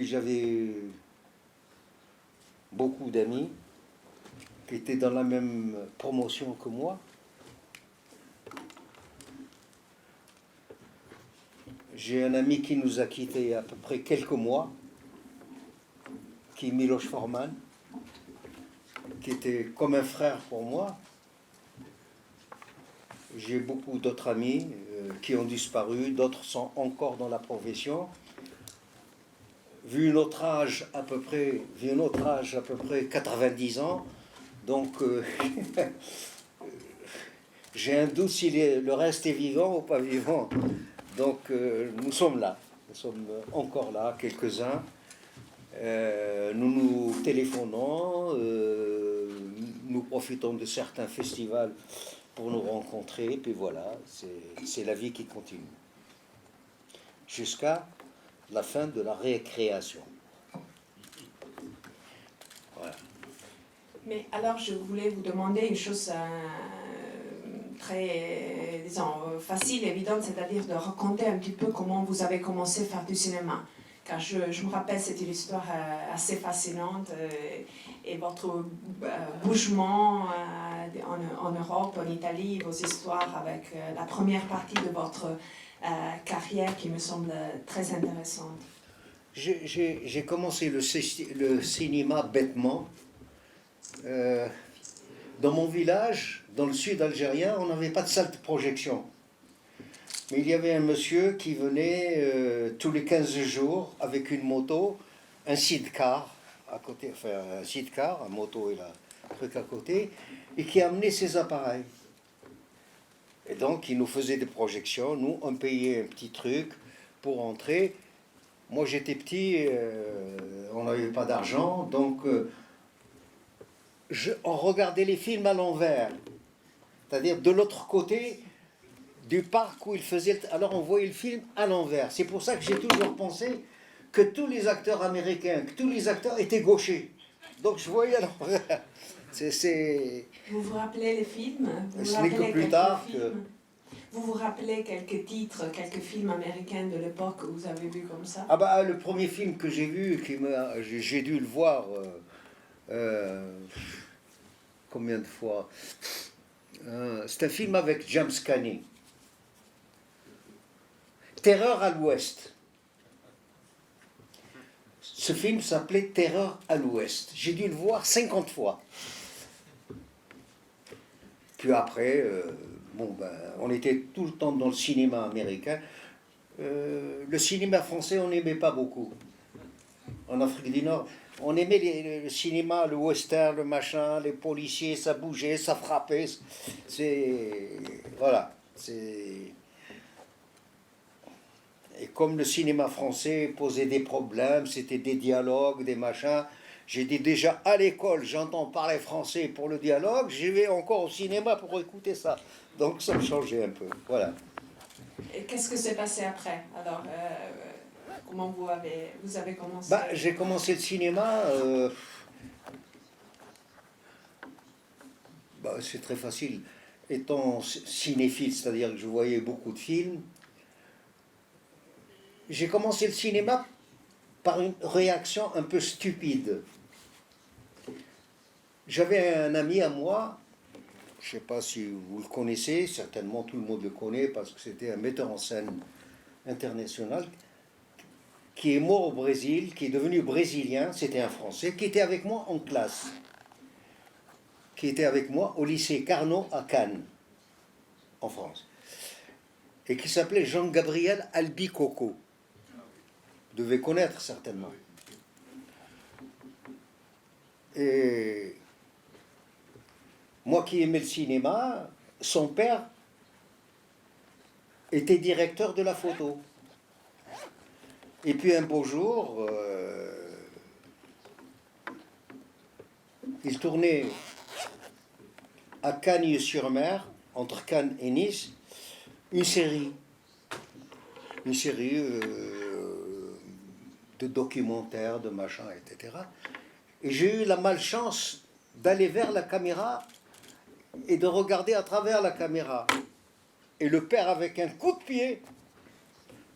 puis j'avais beaucoup d'amis qui étaient dans la même promotion que moi. J'ai un ami qui nous a quittés il y a à peu près quelques mois, qui est Miloš Forman, qui était comme un frère pour moi. J'ai beaucoup d'autres amis qui ont disparu, d'autres sont encore dans la profession. Vu notre âge à peu près 90 ans, donc j'ai un doute si le reste est vivant ou pas vivant. Donc nous sommes là, nous sommes encore là, quelques-uns. Nous nous téléphonons, nous profitons de certains festivals pour nous rencontrer, et puis voilà, c'est la vie qui continue. Jusqu'à la fin de la récréation. Voilà. Mais alors, je voulais vous demander une chose très, disons, facile, évidente, c'est-à-dire de raconter un petit peu comment vous avez commencé à faire du cinéma. Car je me rappelle, c'est une histoire assez fascinante et votre bougement en Europe, en Italie, vos histoires avec la première partie de votre carrière qui me semble très intéressante. J'ai commencé le cinéma bêtement. Dans mon village, dans le sud algérien, on n'avait pas de salle de projection. Mais il y avait un monsieur qui venait tous les 15 jours avec une moto, un sidecar à côté, enfin un sidecar, un moto et un truc à côté, et qui amenait ses appareils. Et donc il nous faisait des projections, nous on payait un petit truc pour entrer. Moi j'étais petit, on n'avait pas d'argent, donc on regardait les films à l'envers, c'est-à-dire de l'autre côté du parc où il faisait. Alors on voyait le film à l'envers. C'est pour ça que j'ai toujours pensé que tous les acteurs américains, que tous les acteurs étaient gauchers. Donc je voyais à l'envers. Vous vous rappelez les films? Ce n'est que plus tard que... Vous vous rappelez quelques titres, quelques films américains de l'époque que vous avez vus comme ça? Ah bah le premier film que j'ai vu, j'ai dû le voir combien de fois? C'est un film avec James Cagney. Terreur à l'Ouest. Ce film s'appelait Terreur à l'Ouest. J'ai dû le voir 50 fois. Puis après, on était tout le temps dans le cinéma américain. Le cinéma français, on n'aimait pas beaucoup. En Afrique du Nord, on aimait le cinéma, le western, le machin, les policiers, ça bougeait, ça frappait. Voilà. Et comme le cinéma français posait des problèmes, c'était des dialogues, des machins, j'ai dit déjà à l'école, j'entends parler français pour le dialogue, j'y vais encore au cinéma pour écouter ça. Donc ça me changeait un peu, voilà. Et qu'est-ce que s'est passé après? Alors, comment vous avez commencé? J'ai commencé le cinéma, c'est très facile. Étant cinéphile, c'est-à-dire que je voyais beaucoup de films, j'ai commencé le cinéma par une réaction un peu stupide. J'avais un ami à moi, je ne sais pas si vous le connaissez, certainement tout le monde le connaît parce que c'était un metteur en scène international, qui est mort au Brésil, qui est devenu brésilien, c'était un Français, qui était avec moi en classe, qui était avec moi au lycée Carnot à Cannes, en France, et qui s'appelait Jean-Gabriel Albicoco. Vous devez connaître certainement. Et moi qui aimais le cinéma, son père était directeur de la photo. Et puis un beau jour, il tournait à Cagnes-sur-Mer, entre Cannes et Nice, une série de documentaires, de machins, etc. Et j'ai eu la malchance d'aller vers la caméra et de regarder à travers la caméra. Et le père, avec un coup de pied,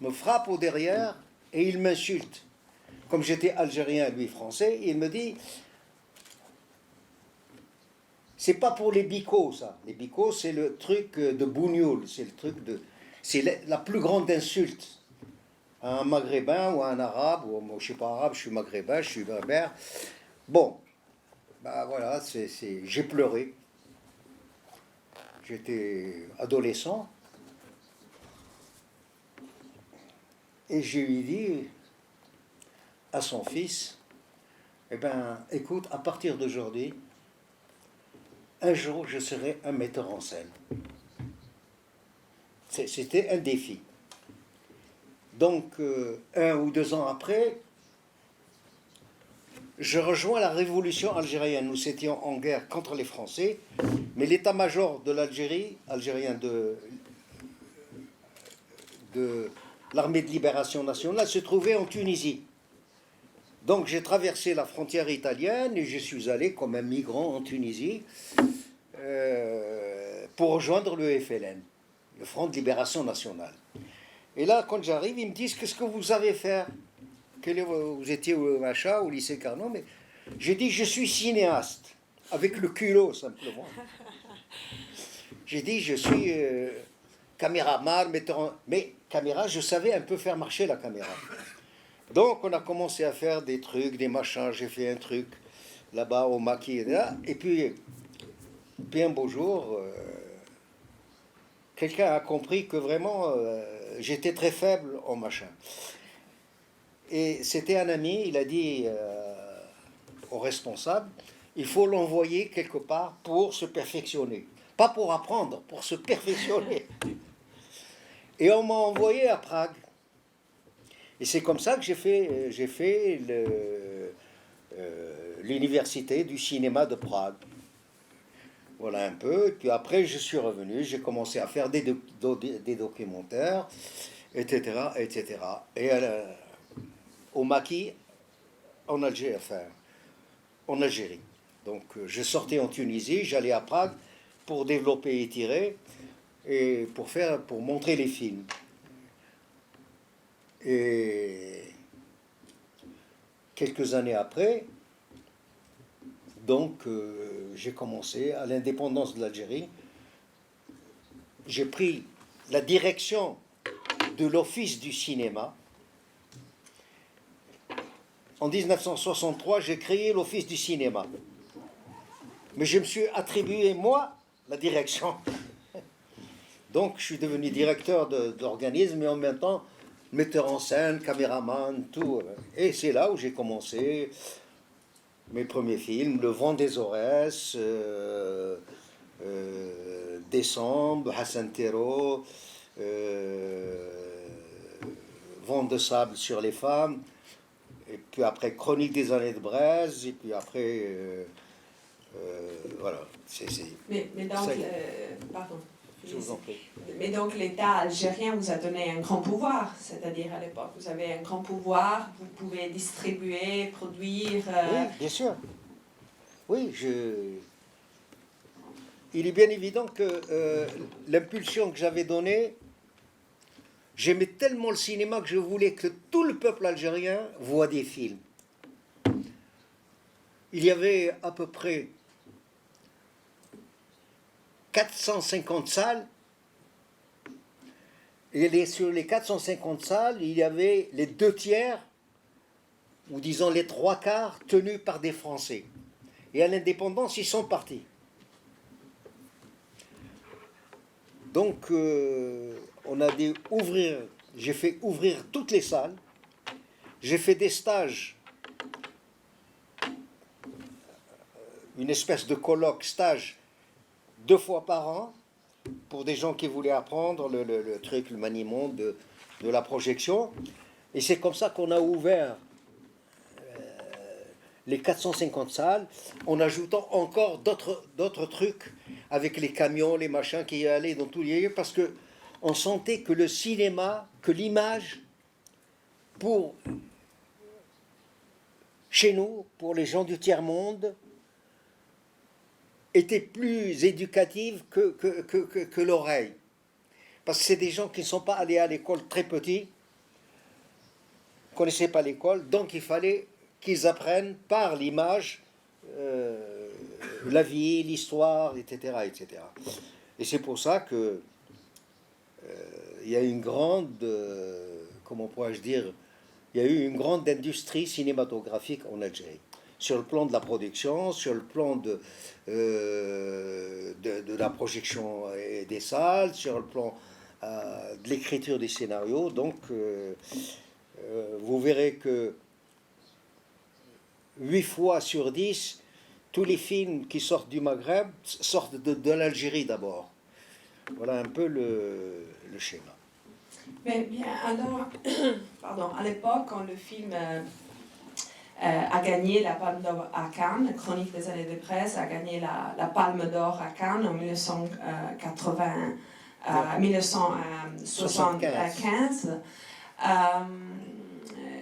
me frappe au derrière et il m'insulte. comme j'étais algérien, lui français, il me dit, c'est pas pour les bicots ça. Les bicots, c'est le truc de bougnoul, c'est le truc de, c'est la plus grande insulte à un maghrébin ou à un arabe, ou moi je suis pas arabe, je suis maghrébin, je suis berbère. Bon, bah voilà, j'ai pleuré. J'étais adolescent et je lui ai dit à son fils, eh ben, écoute, à partir d'aujourd'hui, un jour, je serai un metteur en scène. C'était un défi. Donc, 1 ou 2 ans après, je rejoins la révolution algérienne. Nous étions en guerre contre les Français, mais l'état-major de l'Algérie, algérien de l'armée de libération nationale, se trouvait en Tunisie. Donc j'ai traversé la frontière italienne et je suis allé comme un migrant en Tunisie pour rejoindre le FLN, le Front de Libération Nationale. Et là, quand j'arrive, ils me disent, qu'est-ce que vous savez faire? Vous étiez au Macha, au lycée Carnot, mais j'ai dit, je suis cinéaste, avec le culot simplement. J'ai dit, je suis caméraman, mais caméra, je savais un peu faire marcher la caméra. Donc on a commencé à faire des trucs, des machins, j'ai fait un truc là-bas au maquis, et puis un beau jour, quelqu'un a compris que vraiment j'étais très faible en machin. Et c'était un ami, il a dit au responsable, il faut l'envoyer quelque part pour se perfectionner. Pas pour apprendre, pour se perfectionner. Et on m'a envoyé à Prague. Et c'est comme ça que j'ai fait l'université du cinéma de Prague. Voilà un peu. Et puis après, je suis revenu, j'ai commencé à faire des documentaires, etc., etc. Et au maquis, en Algérie, enfin, en Algérie. Donc, je sortais en Tunisie, j'allais à Prague pour développer et tirer, et pour montrer les films. Et quelques années après, donc j'ai commencé à l'indépendance de l'Algérie. J'ai pris la direction de l'Office du cinéma. En 1963, j'ai créé l'Office du cinéma. Mais je me suis attribué, moi, la direction. Donc, je suis devenu directeur d'organisme et en même temps metteur en scène, caméraman, tout. Et c'est là où j'ai commencé mes premiers films, Le Vent des Aurès, Décembre, Hassan Tero, Vent de sable sur les femmes, et puis après Chronique des années de braise, et puis après, voilà. Mais donc, pardon. Je vous en prie. Mais donc l'État algérien vous a donné un grand pouvoir, c'est-à-dire à l'époque, vous avez un grand pouvoir, vous pouvez distribuer, produire. Oui, bien sûr. Oui, il est bien évident que l'impulsion que j'avais donnée, j'aimais tellement le cinéma que je voulais que tout le peuple algérien voit des films. Il y avait à peu près 450 salles, et sur les 450 salles, il y avait les 2 tiers, ou disons les 3 quarts, tenus par des Français. Et à l'indépendance, ils sont partis. Donc, j'ai fait ouvrir toutes les salles, j'ai fait des stages, une espèce de colloque, stage, 2 fois par an, pour des gens qui voulaient apprendre le truc, le maniement de la projection. Et c'est comme ça qu'on a ouvert les 450 salles, en ajoutant encore d'autres trucs, avec les camions, les machins qui y allaient dans tous les lieux, parce que on sentait que le cinéma, que l'image, pour chez nous, pour les gens du tiers-monde, était plus éducative que l'oreille. Parce que c'est des gens qui ne sont pas allés à l'école très petits. ne connaissaient pas l'école, donc il fallait qu'ils apprennent par l'image la vie, l'histoire, etc., etc. Et c'est pour ça que il y a une grande, comment pourrais-je dire, il y a eu une grande industrie cinématographique en Algérie. Sur le plan de la production, sur le plan de la projection des salles, sur le plan de l'écriture des scénarios. Donc, vous verrez que 8 fois sur 10, tous les films qui sortent du Maghreb sortent de l'Algérie d'abord. Voilà un peu le schéma. Mais bien, alors, pardon, à l'époque, quand le film a gagné la Palme d'Or à Cannes, Chronique des années de presse a gagné la Palme d'Or à Cannes en 1975.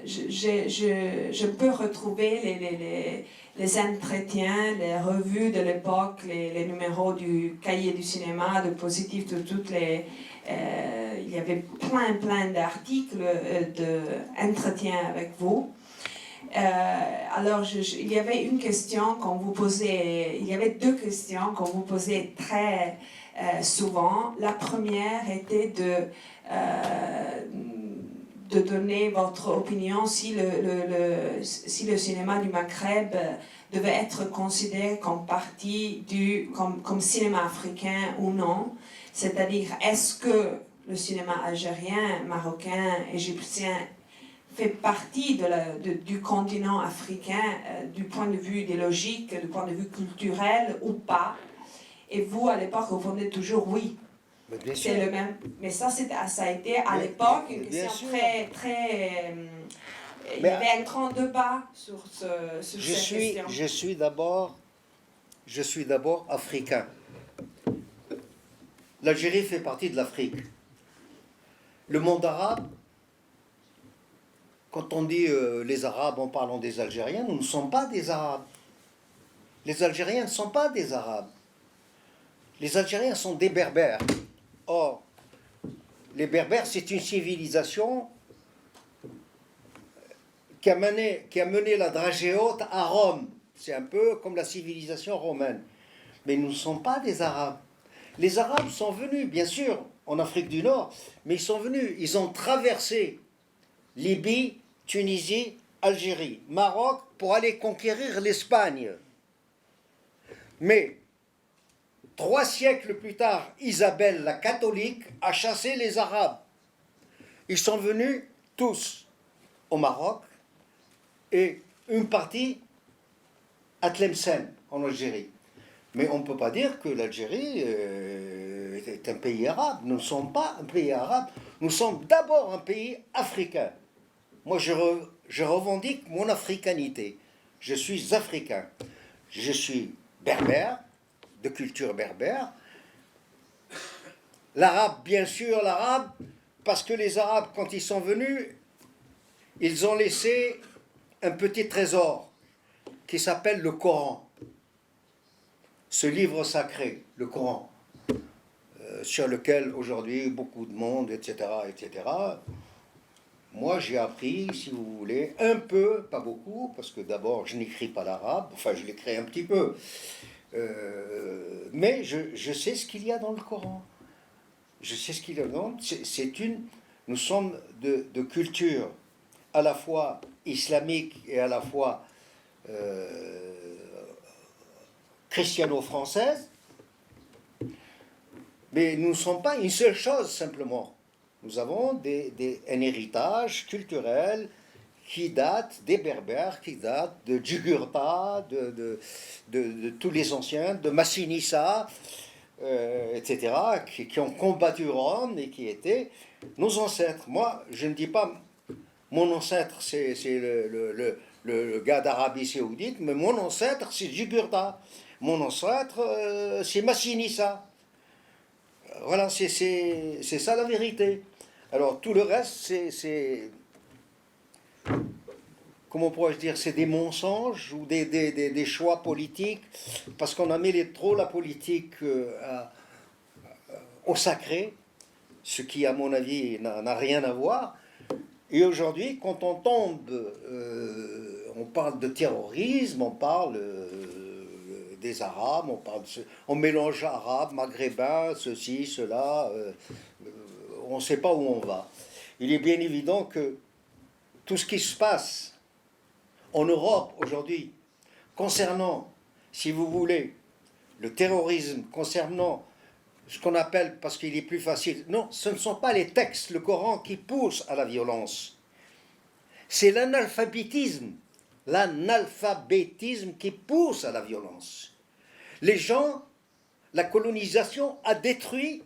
Je peux retrouver les entretiens, les revues de l'époque, les numéros du Cahier du cinéma, de Positif, de toutes les... il y avait plein d'articles, d'entretiens avec vous. Alors, il y avait une question qu'on vous posait, il y avait 2 questions qu'on vous posait très souvent. La première était de donner votre opinion si le cinéma du Maghreb devait être considéré comme partie comme cinéma africain ou non. C'est-à-dire, est-ce que le cinéma algérien, marocain, égyptien fait partie du continent africain du point de vue idéologique, du point de vue culturel ou pas? Et vous, à l'époque, vous répondez toujours oui. C'est le même. Mais ça a été à l'époque une question très. Il y avait un grand débat sur cette question. Je suis d'abord africain. L'Algérie fait partie de l'Afrique. Le monde arabe, quand on dit les Arabes en parlant des Algériens, nous ne sommes pas des Arabes. Les Algériens ne sont pas des Arabes. Les Algériens sont des Berbères. Or, les Berbères, c'est une civilisation qui a mené la dragée haute à Rome. C'est un peu comme la civilisation romaine. Mais nous ne sommes pas des Arabes. Les Arabes sont venus, bien sûr, en Afrique du Nord, mais ils sont venus, ils ont traversé Libye, Tunisie, Algérie, Maroc, pour aller conquérir l'Espagne. Mais 3 siècles plus tard, Isabelle la catholique a chassé les Arabes. Ils sont venus tous au Maroc et une partie à Tlemcen, en Algérie. Mais on ne peut pas dire que l'Algérie est un pays arabe. Nous ne sommes pas un pays arabe. Nous sommes d'abord un pays africain. Moi, je revendique mon africanité. Je suis africain. Je suis berbère, de culture berbère. L'arabe, bien sûr, l'arabe, parce que les Arabes, quand ils sont venus, ils ont laissé un petit trésor qui s'appelle le Coran. Ce livre sacré, le Coran, sur lequel aujourd'hui beaucoup de monde, etc., etc. Moi, j'ai appris, si vous voulez, un peu, pas beaucoup, parce que d'abord, je n'écris pas l'arabe, enfin, je l'écris un petit peu, mais je sais ce qu'il y a dans le Coran. Je sais ce qu'il y a dans. Nous sommes de culture à la fois islamique et à la fois christiano-française, mais nous ne sommes pas une seule chose simplement. Nous avons un héritage culturel qui date des Berbères, qui date de Jugurtha, de tous les anciens, de Massinissa, etc., qui ont combattu Rome et qui étaient nos ancêtres. Moi, je ne dis pas mon ancêtre, c'est le gars d'Arabie Saoudite, mais mon ancêtre, c'est Jugurtha. Mon ancêtre, c'est Massinissa. Voilà, c'est ça la vérité. Alors, tout le reste, c'est comment pourrais-je dire, c'est des mensonges ou des choix politiques, parce qu'on a mêlé trop la politique au sacré, ce qui, à mon avis, n'a rien à voir. Et aujourd'hui, quand on tombe, on parle de terrorisme, on parle des Arabes, on mélange Arabes, Maghrébins, ceci, cela, on ne sait pas où on va. Il est bien évident que tout ce qui se passe en Europe aujourd'hui, concernant, si vous voulez, le terrorisme, concernant ce qu'on appelle, parce qu'il est plus facile, non, ce ne sont pas les textes, le Coran qui poussent à la violence. C'est l'analphabétisme qui pousse à la violence. Les gens, la colonisation a détruit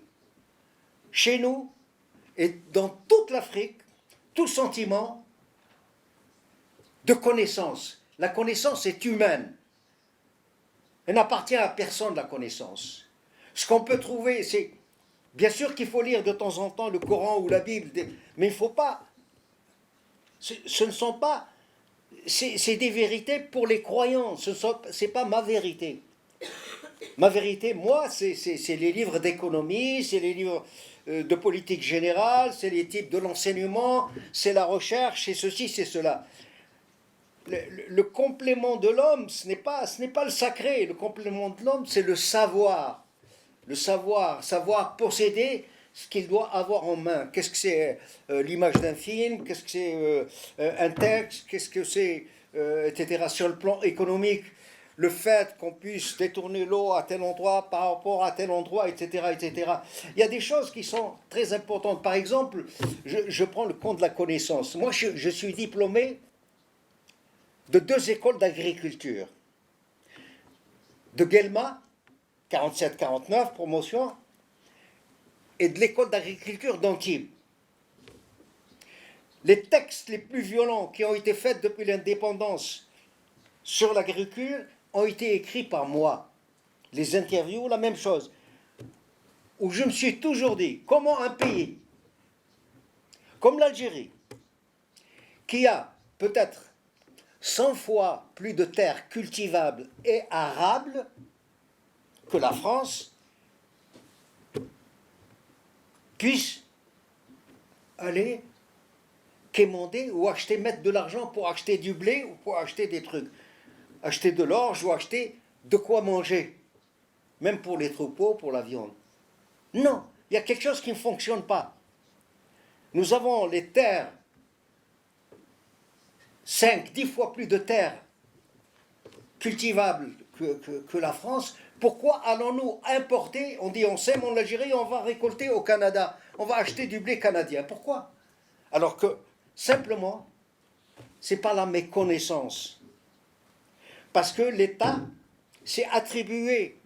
chez nous et dans toute l'Afrique tout sentiment de connaissance. La connaissance est humaine. Elle n'appartient à personne, la connaissance. Ce qu'on peut trouver, c'est... Bien sûr qu'il faut lire de temps en temps le Coran ou la Bible, mais il ne faut pas... Ce ne sont pas... C'est des vérités pour les croyants, ce n'est pas ma vérité. Ma vérité, moi, c'est les livres d'économie, c'est les livres de politique générale, c'est les types de l'enseignement, c'est la recherche, c'est ceci, c'est cela. Le complément de l'homme, ce n'est pas le sacré. Le complément de l'homme, c'est le savoir. Le savoir posséder ce qu'il doit avoir en main. Qu'est-ce que c'est l'image d'un film, qu'est-ce que c'est un texte, qu'est-ce que c'est, etc. Sur le plan économique, le fait qu'on puisse détourner l'eau à tel endroit par rapport à tel endroit, etc., etc. Il y a des choses qui sont très importantes. Par exemple, je prends le compte de la connaissance. Moi, je suis diplômé de 2 écoles d'agriculture. De Guelma, 47-49, promotion, et de l'école d'agriculture d'Antibes. Les textes les plus violents qui ont été faits depuis l'indépendance sur l'agriculture ont été écrits par moi. Les interviews, la même chose. Où je me suis toujours dit, comment un pays comme l'Algérie, qui a peut-être 100 fois plus de terres cultivables et arables que la France, puisse aller quémander ou acheter, mettre de l'argent pour acheter du blé ou pour acheter des trucs. Acheter de l'orge ou acheter de quoi manger. Même pour les troupeaux, pour la viande. Non, il y a quelque chose qui ne fonctionne pas. Nous avons les terres, 5-10 fois plus de terres cultivables que la France. Pourquoi allons-nous importer? On dit on sème en Algérie, on va récolter au Canada. On va acheter du blé canadien. Pourquoi? Alors que, simplement, c'est pas la méconnaissance. Parce que l'État s'est attribué,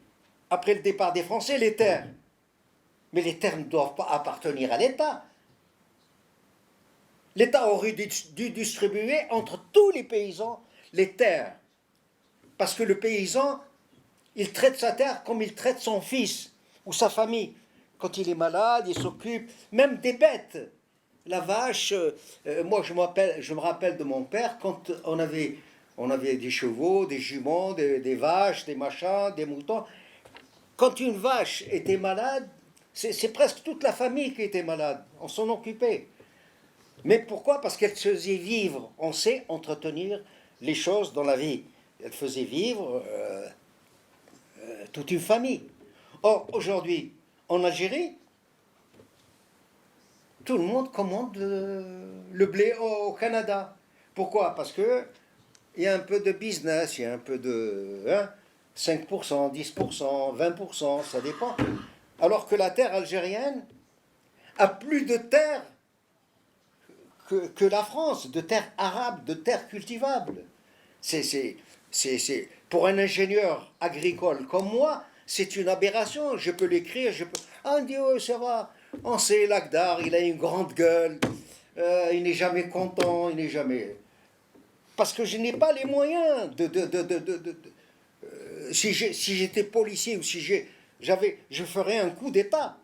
après le départ des Français, les terres. Mais les terres ne doivent pas appartenir à l'État. L'État aurait dû distribuer entre tous les paysans les terres. Parce que le paysan, il traite sa terre comme il traite son fils ou sa famille. Quand il est malade, il s'occupe même des bêtes. La vache, moi je me rappelle de mon père, quand on avait des chevaux, des juments, des vaches, des machins, des moutons. Quand une vache était malade, c'est presque toute la famille qui était malade. On s'en occupait. Mais pourquoi? Parce qu'elle faisait vivre. On sait entretenir les choses dans la vie. Elle faisait vivre toute une famille. Or, aujourd'hui, en Algérie, tout le monde commande le blé au Canada. Pourquoi? Parce que il y a un peu de business, il y a un peu de 5%, 10%, 20%, ça dépend. Alors que la terre algérienne a plus de terre que la France, de terres arables, de terres cultivables. Pour un ingénieur agricole comme moi, c'est une aberration. Je peux l'écrire, Ah, Dieu, ça va. On sait, l'Agdar, il a une grande gueule. Il n'est jamais content, il n'est jamais... Parce que je n'ai pas les moyens si j'étais policier ou si je ferais un coup d'État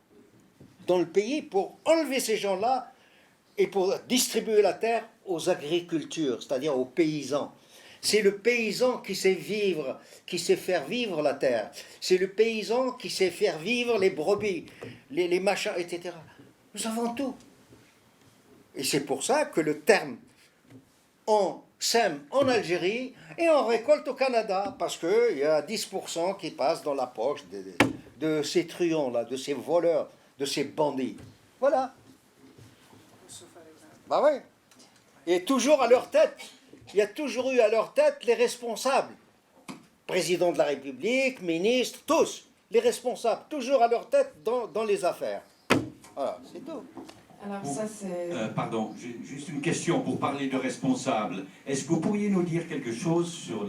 dans le pays pour enlever ces gens-là et pour distribuer la terre aux agricultures, c'est-à-dire aux paysans. C'est le paysan qui sait vivre, qui sait faire vivre la terre. C'est le paysan qui sait faire vivre les brebis, les machins, etc. Nous avons tout. Et c'est pour ça que le terme on sème en Algérie et on récolte au Canada, parce qu'il y a 10% qui passent dans la poche de ces truands-là, de ces voleurs, de ces bandits. Voilà. Bah ouais. Et toujours à leur tête, il y a toujours eu à leur tête les responsables. Président de la République, ministre, tous, les responsables, toujours à leur tête dans les affaires. Voilà, c'est tout. Alors ça c'est... Pardon, juste une question pour parler de responsables. Est-ce que vous pourriez nous dire quelque chose sur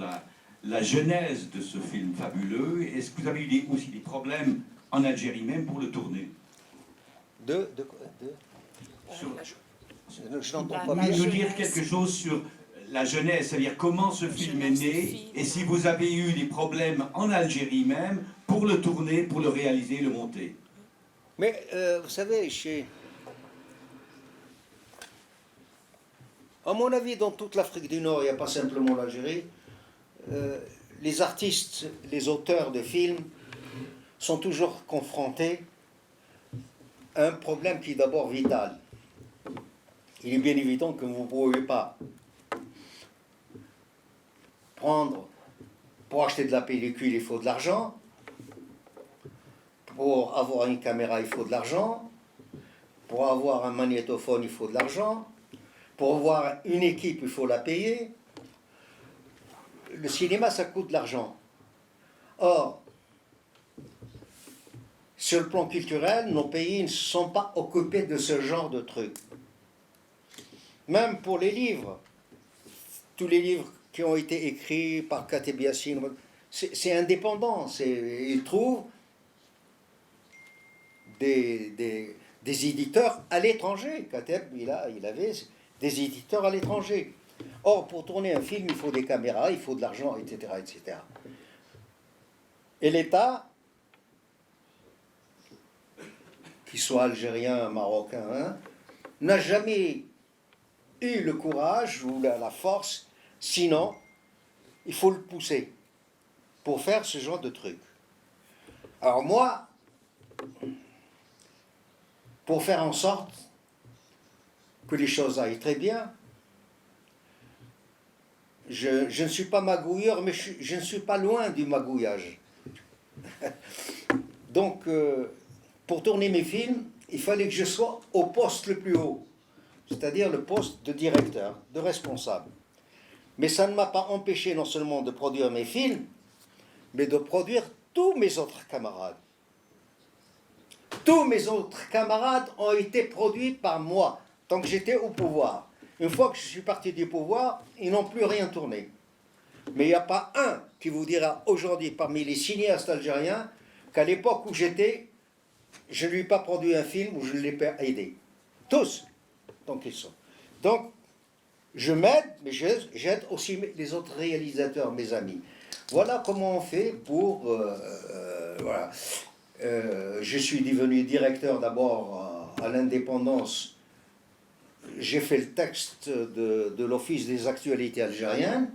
la genèse de ce film fabuleux? Est-ce que vous avez eu aussi des problèmes en Algérie même pour le tourner? Je n'entends La- pas la bien. Nous dire genèse. quelque chose sur la genèse, c'est-à-dire comment ce film est Genèse du né, film. et si vous avez eu des problèmes en Algérie même pour le tourner, pour le réaliser, le monter. Mais vous savez, à mon avis, dans toute l'Afrique du Nord, il n'y a pas simplement l'Algérie, les artistes, les auteurs de films sont toujours confrontés à un problème qui est d'abord vital. Il est bien évident que vous ne pouvez pas prendre, pour acheter de la pellicule, il faut de l'argent, pour avoir une caméra, il faut de l'argent, pour avoir un magnétophone, il faut de l'argent, pour avoir une équipe, il faut la payer. Le cinéma, ça coûte de l'argent. Or, sur le plan culturel, nos pays ne sont pas occupés de ce genre de trucs. Même pour les livres, tous les livres qui ont été écrits par Kateb Yassine, c'est indépendant. Ils trouvent des éditeurs à l'étranger. Kateb, il avait des éditeurs à l'étranger. Or, pour tourner un film, il faut des caméras, il faut de l'argent, etc., etc. Et l'État, qu'il soit algérien, marocain, hein, n'a jamais eu le courage ou la force, sinon, il faut le pousser pour faire ce genre de truc. Alors moi, pour faire en sorte que les choses aillent très bien, je ne suis pas magouilleur, mais je ne suis pas loin du magouillage. Donc, pour tourner mes films, il fallait que je sois au poste le plus haut, c'est-à-dire le poste de directeur, de responsable. Mais ça ne m'a pas empêché non seulement de produire mes films, mais de produire tous mes autres camarades. Tous mes autres camarades ont été produits par moi, tant que j'étais au pouvoir. Une fois que je suis parti du pouvoir, ils n'ont plus rien tourné. Mais il n'y a pas un qui vous dira aujourd'hui, parmi les cinéastes algériens, qu'à l'époque où j'étais, je ne lui ai pas produit un film où je ne l'ai pas aidé. Tous, tant qu'ils sont. Donc, je m'aide, mais j'aide aussi les autres réalisateurs, mes amis. Voilà comment on fait pour... voilà. Je suis devenu directeur d'abord à l'indépendance. J'ai fait le texte de l'Office des actualités algériennes,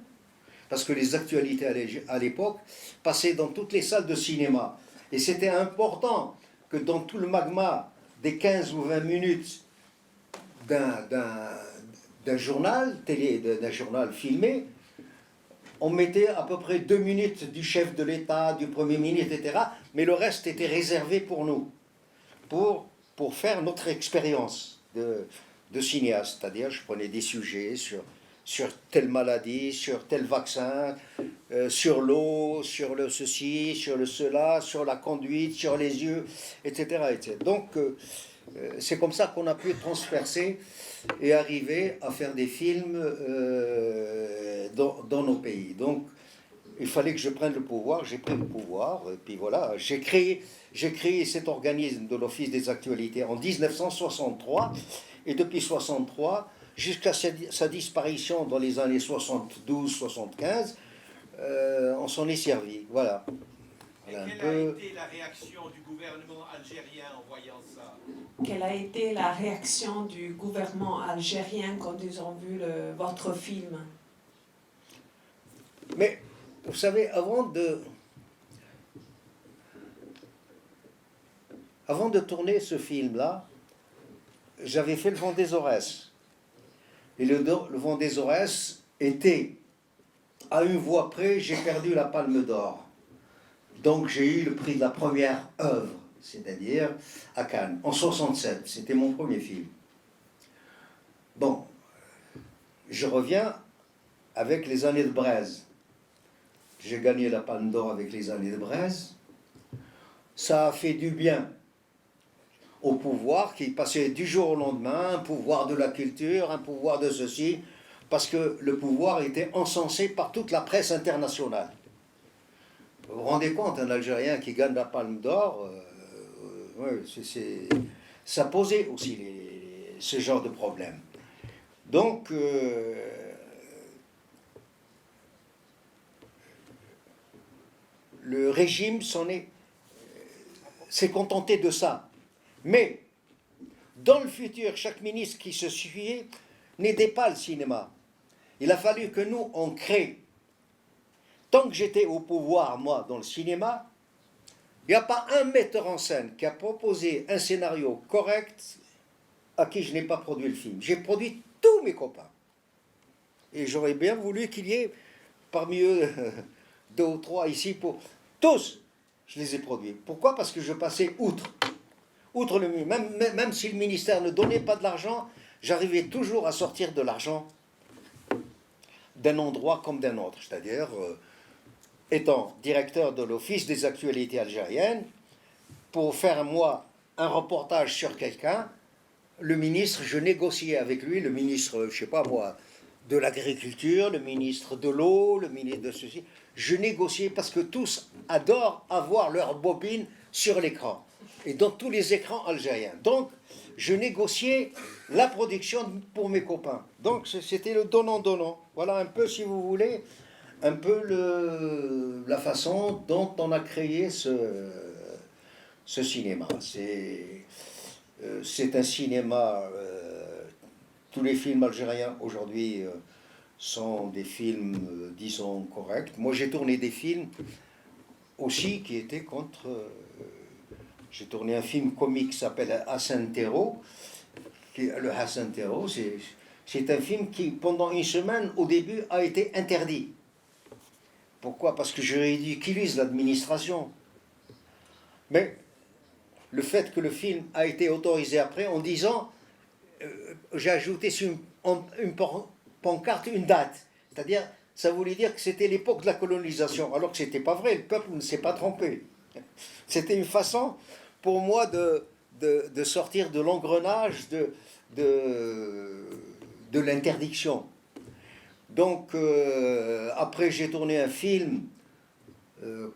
parce que les actualités à l'époque passaient dans toutes les salles de cinéma. Et c'était important que dans tout le magma des 15 ou 20 minutes d'un journal télé, d'un journal filmé, on mettait à peu près 2 minutes du chef de l'État, du Premier ministre, etc. Mais le reste était réservé pour nous, pour faire notre expérience de cinéaste. C'est-à-dire, je prenais des sujets sur telle maladie, sur tel vaccin, sur l'eau, sur le ceci, sur le cela, sur la conduite, sur les yeux, etc. etc. Donc, c'est comme ça qu'on a pu transpercer et arriver à faire des films dans nos pays. Donc, il fallait que je prenne le pouvoir, j'ai pris le pouvoir, et puis voilà, j'ai créé cet organisme de l'Office des actualités en 1963, et depuis 1963, jusqu'à sa disparition dans les années 72-75, on s'en est servi, voilà. Et Voilà, quelle a été la réaction du gouvernement algérien en voyant ça? Quelle a été la réaction du gouvernement algérien quand ils ont vu votre film? Mais, vous savez, avant de tourner ce film-là, j'avais fait le Vent des Aurès. Et le vent des Aurès était à une voix près, j'ai perdu la Palme d'Or. Donc j'ai eu le prix de la première œuvre, c'est-à-dire à Cannes, en 67. C'était mon premier film. Bon, je reviens avec Les Années de Braise. J'ai gagné la Palme d'Or avec Les Années de Braise. Ça a fait du bien au pouvoir qui passait du jour au lendemain, un pouvoir de la culture, un pouvoir de ceci, parce que le pouvoir était encensé par toute la presse internationale. Vous vous rendez compte, un Algérien qui gagne la Palme d'Or, ça posait aussi ce genre de problème. Donc, le régime s'est contenté de ça. Mais, dans le futur, chaque ministre qui se suivait n'aidait pas le cinéma. Il a fallu que nous, on crée. Tant que j'étais au pouvoir, moi, dans le cinéma, il n'y a pas un metteur en scène qui a proposé un scénario correct à qui je n'ai pas produit le film. J'ai produit tous mes copains. Et j'aurais bien voulu qu'il y ait, parmi eux, 2 ou 3 ici, pour tous, je les ai produits. Pourquoi? Parce que je passais outre même si le ministère ne donnait pas de l'argent, j'arrivais toujours à sortir de l'argent d'un endroit comme d'un autre. C'est-à-dire, étant directeur de l'Office des actualités algériennes, pour faire, moi, un reportage sur quelqu'un, le ministre, je négociais avec lui, le ministre, je sais pas moi, de l'agriculture, le ministre de l'eau, le ministre de ceci. Je négociais parce que tous adorent avoir leur bobine sur l'écran. Et dans tous les écrans algériens. Donc, je négociais la production pour mes copains. Donc, c'était le donnant-donnant. Voilà un peu, si vous voulez, un peu la façon dont on a créé ce cinéma. C'est un cinéma... tous les films algériens aujourd'hui sont des films, disons, corrects. Moi, j'ai tourné des films aussi qui étaient contre... j'ai tourné un film comique qui s'appelle Hassan Terro. Le Hassan Terro, c'est un film qui, pendant une semaine, au début, a été interdit. Pourquoi? Parce que je ridiculise l'administration. Mais le fait que le film a été autorisé après, en disant, j'ai ajouté sur une pancarte une date. C'est-à-dire, ça voulait dire que c'était l'époque de la colonisation, alors que ce n'était pas vrai, le peuple ne s'est pas trompé. C'était une façon pour moi de sortir de l'engrenage de l'interdiction. Donc, après, j'ai tourné un film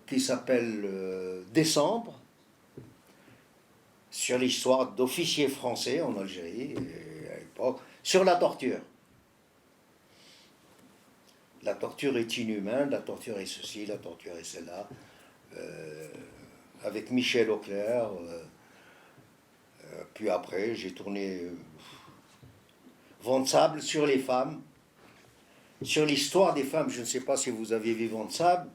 qui s'appelle Décembre, sur l'histoire d'officiers français en Algérie, à l'époque, sur la torture. La torture est inhumaine, la torture est ceci, la torture est celle-là. Avec Michel Auclair. Puis après, j'ai tourné Vent de sable sur les femmes, sur l'histoire des femmes. Je ne sais pas si vous avez vu Vent de sable,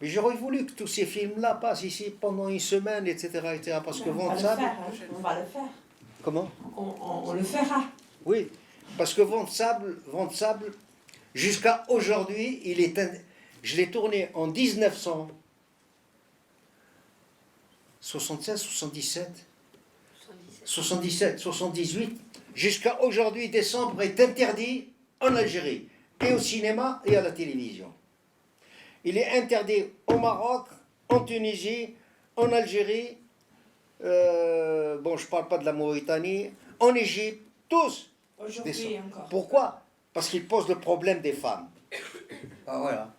mais j'aurais voulu que tous ces films-là passent ici pendant une semaine, etc. Parce que Vent de sable... On va le faire. Comment? On le fera. Oui, parce que Vent de sable, jusqu'à aujourd'hui, je l'ai tourné en 1976, 77, 78, jusqu'à aujourd'hui, Décembre est interdit en Algérie, et au cinéma et à la télévision. Il est interdit au Maroc, en Tunisie, en Algérie, je ne parle pas de la Mauritanie, en Égypte, tous. Aujourd'hui encore. Pourquoi? Parce qu'il pose le problème des femmes. Ah, voilà.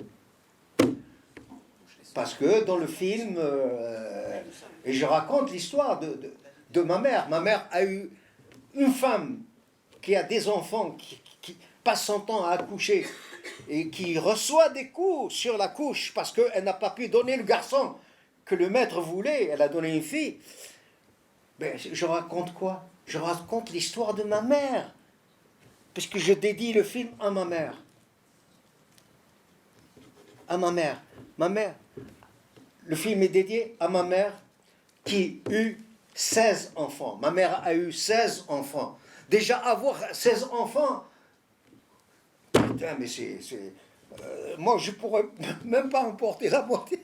Parce que dans le film, et je raconte l'histoire de ma mère. Ma mère a eu une femme qui a des enfants, qui passe son temps à accoucher et qui reçoit des coups sur la couche parce qu'elle n'a pas pu donner le garçon que le maître voulait. Elle a donné une fille. Mais je raconte quoi? Je raconte l'histoire de ma mère. Puisque je dédie le film à ma mère. À ma mère. Ma mère. Le film est dédié à ma mère qui eut 16 enfants. Ma mère a eu 16 enfants. Déjà avoir 16 enfants, Ah, mais moi, je pourrais même pas emporter la moitié.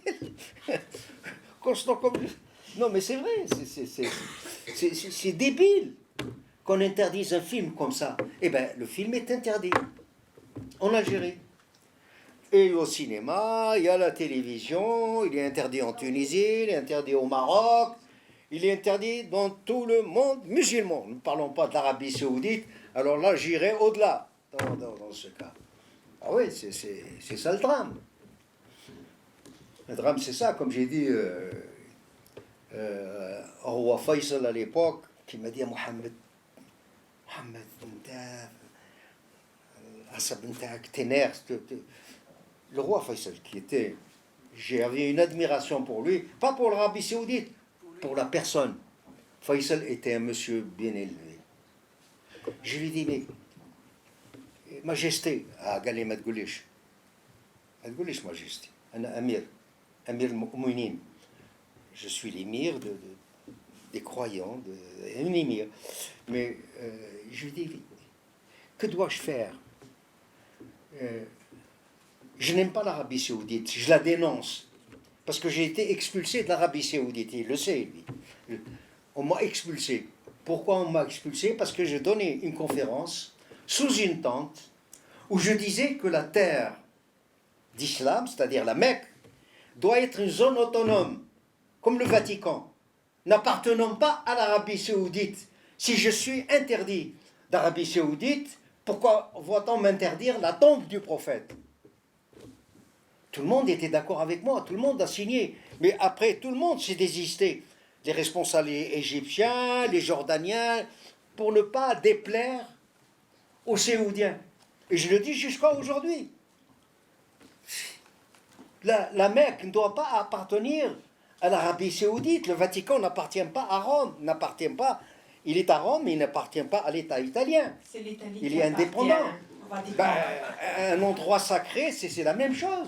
Constant comme... Non, mais c'est vrai, c'est débile qu'on interdise un film comme ça. Eh bien, le film est interdit en Algérie. Et au cinéma, il y a la télévision, il est interdit en Tunisie, il est interdit au Maroc, il est interdit dans tout le monde musulman. Ne parlons pas de l'Arabie Saoudite, alors là, j'irai au-delà dans ce cas. Ah oui, c'est ça le drame. Le drame, c'est ça, comme j'ai dit au roi Faisal à l'époque, qui m'a dit à Mohamed, le roi Faisal, j'avais une admiration pour lui, pas pour l'Arabie Saoudite, pour la personne. Faisal était un monsieur bien élevé. Je lui dis, mais Majesté, قال لي ما تقوليش Majesté, أنا أمير المؤمنين. Je suis l'émir des croyants, un émir. Mais je lui dis, que dois-je faire? Je n'aime pas l'Arabie Saoudite, je la dénonce. Parce que j'ai été expulsé de l'Arabie Saoudite, il le sait, lui. On m'a expulsé. Pourquoi on m'a expulsé? Parce que j'ai donné une conférence sous une tente où je disais que la terre d'islam, c'est-à-dire la Mecque, doit être une zone autonome, comme le Vatican, n'appartenant pas à l'Arabie Saoudite. Si je suis interdit d'Arabie Saoudite, pourquoi va-t-on m'interdire la tombe du prophète? Tout le monde était d'accord avec moi, tout le monde a signé. Mais après, tout le monde s'est désisté. Les responsables égyptiens, les Jordaniens, pour ne pas déplaire aux Saoudiens. Et je le dis jusqu'à aujourd'hui. La Mecque ne doit pas appartenir à l'Arabie Saoudite. Le Vatican n'appartient pas à Rome, il est à Rome, mais il n'appartient pas à l'État italien. C'est l'Italie Il qui est indépendant. Vatican. Un endroit sacré, c'est la même chose.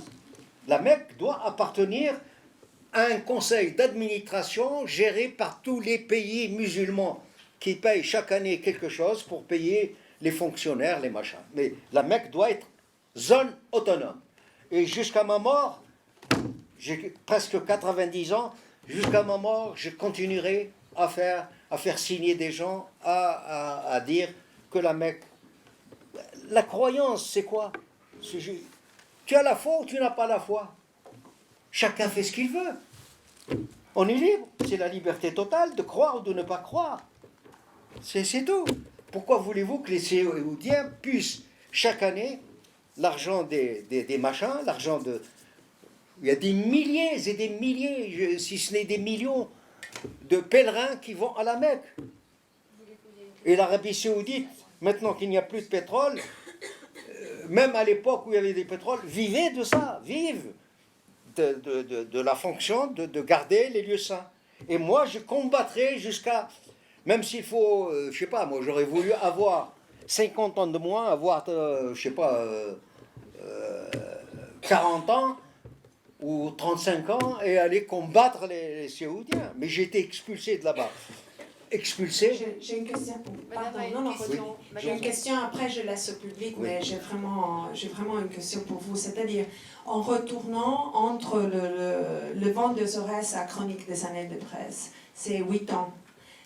La Mecque doit appartenir à un conseil d'administration géré par tous les pays musulmans qui payent chaque année quelque chose pour payer les fonctionnaires, les machins. Mais la Mecque doit être zone autonome. Et jusqu'à ma mort, j'ai presque 90 ans, jusqu'à ma mort, je continuerai à faire signer des gens, à dire que la Mecque... La croyance, c'est quoi? Tu as la foi ou tu n'as pas la foi? Chacun fait ce qu'il veut. On est libre. C'est la liberté totale de croire ou de ne pas croire. C'est tout. Pourquoi voulez-vous que les Saoudiens puissent, chaque année, l'argent des machins, l'argent de... Il y a des milliers et des milliers, si ce n'est des millions, de pèlerins qui vont à la Mecque. Et l'Arabie Saoudite, maintenant qu'il n'y a plus de pétrole, même à l'époque où il y avait des pétroles, vivaient de ça, vivent de la fonction de garder les lieux saints. Et moi, je combattrai jusqu'à... Même s'il faut, je sais pas, moi j'aurais voulu avoir 50 ans de moins, avoir, je sais pas, 40 ans ou 35 ans et aller combattre les Saoudiens. Mais j'ai été expulsé de là-bas. Expulsé. J'ai une question pour vous. Pardon, Oui. J'ai une question, après je laisse au public, Oui. mais j'ai vraiment une question pour vous. C'est-à-dire, en retournant entre le vent de Jaurès à Chronique des années de presse, c'est 8 ans.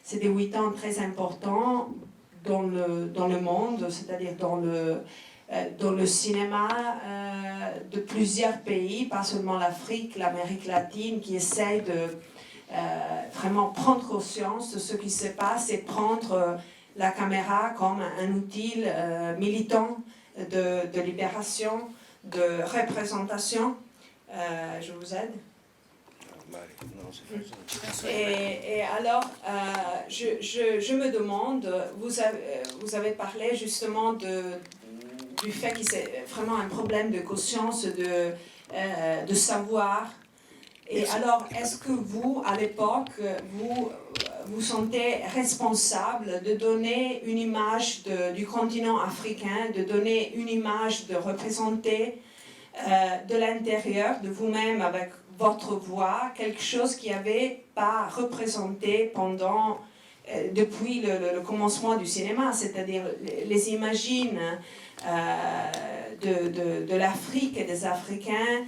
C'est des 8 ans très importants dans le monde, c'est-à-dire dans le cinéma de plusieurs pays, pas seulement l'Afrique, l'Amérique latine, qui essayent de vraiment prendre conscience de ce qui se passe et prendre la caméra comme un outil militant de libération, de représentation. Je vous aide. Et alors, je me demande, vous avez parlé justement du fait que c'est vraiment un problème de conscience, de savoir. Et alors, est-ce que vous, à l'époque, vous sentez responsable de donner une image du continent africain, de donner une image, de représenter de l'intérieur de vous-même avec votre voix, quelque chose qui n'avait pas représenté pendant depuis le commencement du cinéma, c'est-à-dire les imagines de l'Afrique et des Africains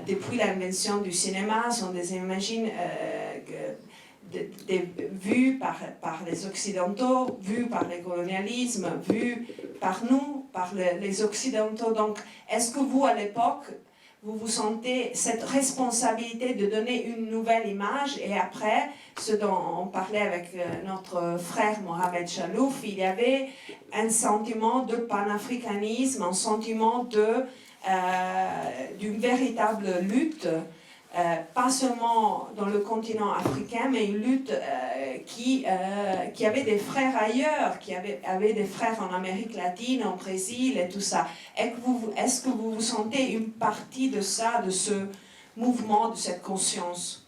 depuis l'invention du cinéma sont des imagines vues par les Occidentaux, vues par le colonialisme, vues par nous, par les Occidentaux. Donc, est-ce que vous, à l'époque, vous vous sentez cette responsabilité de donner une nouvelle image? Et après, ce dont on parlait avec notre frère Mohamed Chalouf, il y avait un sentiment de panafricanisme, un sentiment d'une véritable lutte, pas seulement dans le continent africain, mais une lutte qui avait des frères ailleurs, qui avait des frères en Amérique latine, en Brésil et tout ça. Est-ce que vous vous sentez une partie de ça, de ce mouvement, de cette conscience?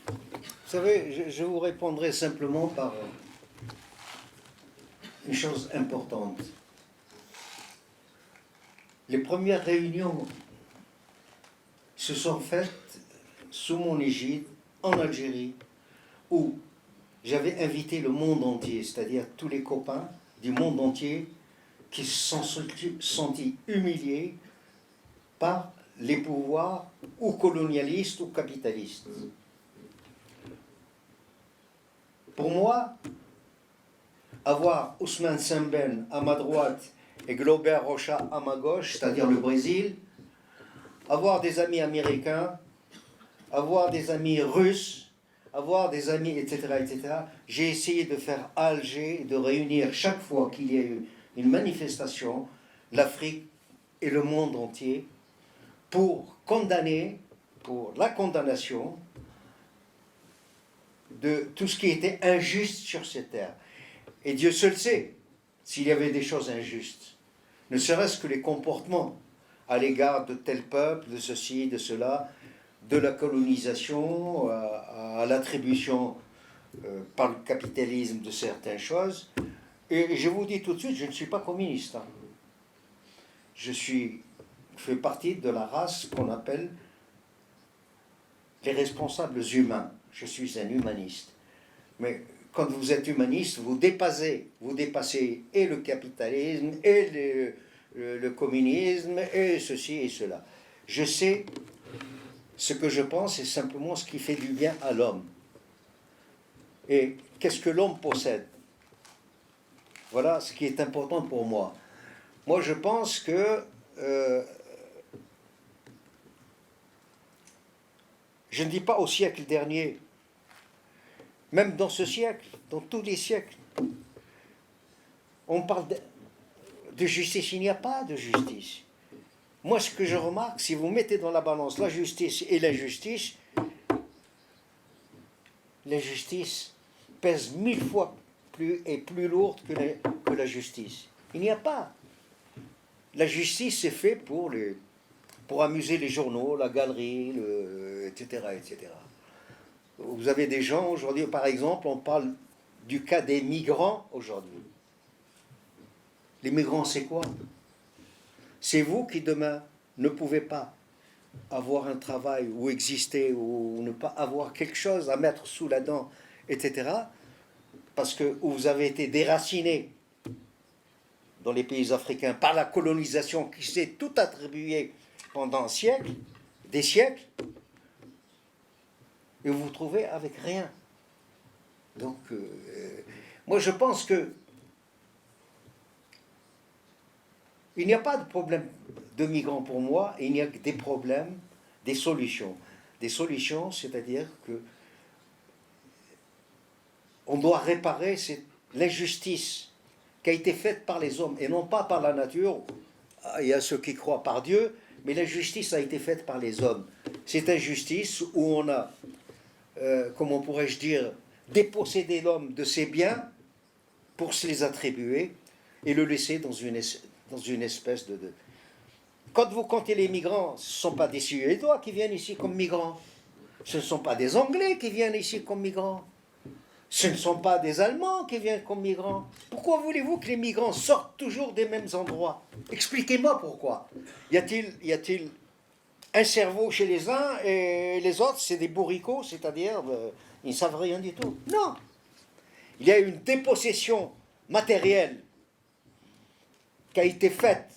Vous savez, je vous répondrai simplement par une chose importante. Les premières réunions se sont faites sous mon égide en Algérie, où j'avais invité le monde entier, c'est-à-dire tous les copains du monde entier qui se sont sentis humiliés par les pouvoirs ou colonialistes ou capitalistes. Pour moi, avoir Ousmane Sembène à ma droite et Glaubert Rocha à ma gauche, c'est-à-dire le Brésil, avoir des amis américains, avoir des amis russes, avoir des amis, etc., etc. J'ai essayé de faire à Alger, de réunir chaque fois qu'il y a eu une manifestation, l'Afrique et le monde entier, pour condamner, pour la condamnation de tout ce qui était injuste sur cette terre. Et Dieu seul sait s'il y avait des choses injustes, ne serait-ce que les comportements à l'égard de tel peuple, de ceci, de cela, de la colonisation, à l'attribution par le capitalisme de certaines choses. Et je vous dis tout de suite, je ne suis pas communiste. Hein. Je fais partie de la race qu'on appelle les responsables humains. Je suis un humaniste. Mais quand vous êtes humaniste, vous dépassez et le capitalisme, et le communisme, et ceci et cela. Je sais ce que je pense, c'est simplement ce qui fait du bien à l'homme. Et qu'est-ce que l'homme possède? Voilà ce qui est important pour moi. Moi, je pense que je ne dis pas au siècle dernier, même dans ce siècle, dans tous les siècles, on parle de justice, il n'y a pas de justice. Moi, ce que je remarque, si vous mettez dans la balance la justice et l'injustice, l'injustice pèse 1000 fois plus lourde que la justice. Il n'y a pas. La justice, c'est fait pour amuser les journaux, la galerie, etc., etc. Vous avez des gens aujourd'hui, par exemple, on parle du cas des migrants aujourd'hui. Les migrants, c'est quoi? C'est vous qui demain ne pouvez pas avoir un travail ou exister ou ne pas avoir quelque chose à mettre sous la dent, etc. Parce que vous avez été déracinés dans les pays africains par la colonisation qui s'est tout attribuée pendant des siècles, et vous vous trouvez avec rien. Donc, moi je pense que il n'y a pas de problème de migrants pour moi, il n'y a que des problèmes, des solutions. Des solutions, c'est-à-dire que on doit réparer l'injustice qui a été faite par les hommes et non pas par la nature. Il y a ceux qui croient par Dieu, mais l'injustice a été faite par les hommes. C'est injustice où on a, comment pourrais-je dire, dépossédé l'homme de ses biens pour se les attribuer et le laisser dans une espèce de... Quand vous comptez les migrants, ce ne sont pas des Suédois qui viennent ici comme migrants. Ce ne sont pas des Anglais qui viennent ici comme migrants. Ce ne sont pas des Allemands qui viennent comme migrants. Pourquoi voulez-vous que les migrants sortent toujours des mêmes endroits? Expliquez-moi pourquoi. Y a-t-il un cerveau chez les uns et les autres, c'est des bourricots, c'est-à-dire ils ne savent rien du tout? Non. Il y a une dépossession matérielle qui a été faite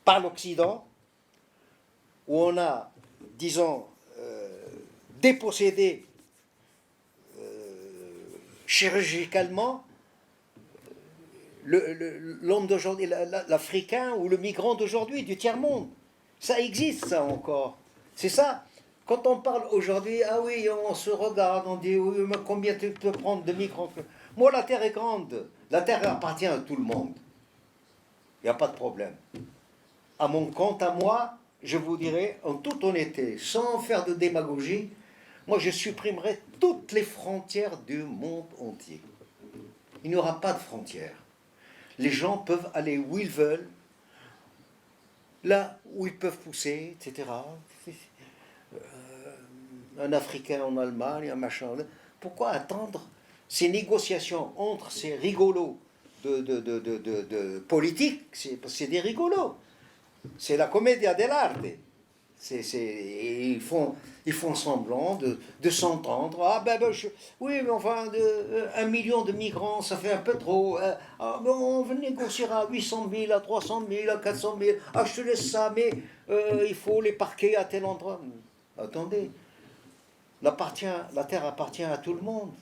par l'Occident, où on a, disons, dépossédé chirurgicalement l'homme d'aujourd'hui, l'Africain ou le migrant d'aujourd'hui, du tiers-monde. Ça existe, ça encore. C'est ça. Quand on parle aujourd'hui, ah oui, on se regarde, on dit, oui, mais combien tu peux prendre de migrants? Moi, la terre est grande. La terre appartient à tout le monde. Il n'y a pas de problème. À mon compte, à moi, je vous dirais, en toute honnêteté, sans faire de démagogie, moi, je supprimerai toutes les frontières du monde entier. Il n'y aura pas de frontières. Les gens peuvent aller où ils veulent, là où ils peuvent pousser, etc. Un Africain en Allemagne, un machin. Pourquoi attendre ces négociations entre ces rigolos de politique? C'est des rigolos. C'est la commedia dell'arte. Ils font semblant de s'entendre. Ah oui, mais enfin, 1 million de migrants, ça fait un peu trop. On négociera à 800 000, à 300 000, à 400 000. Ah, je te laisse ça, mais il faut les parquer à tel endroit. Attendez, la terre appartient à tout le monde,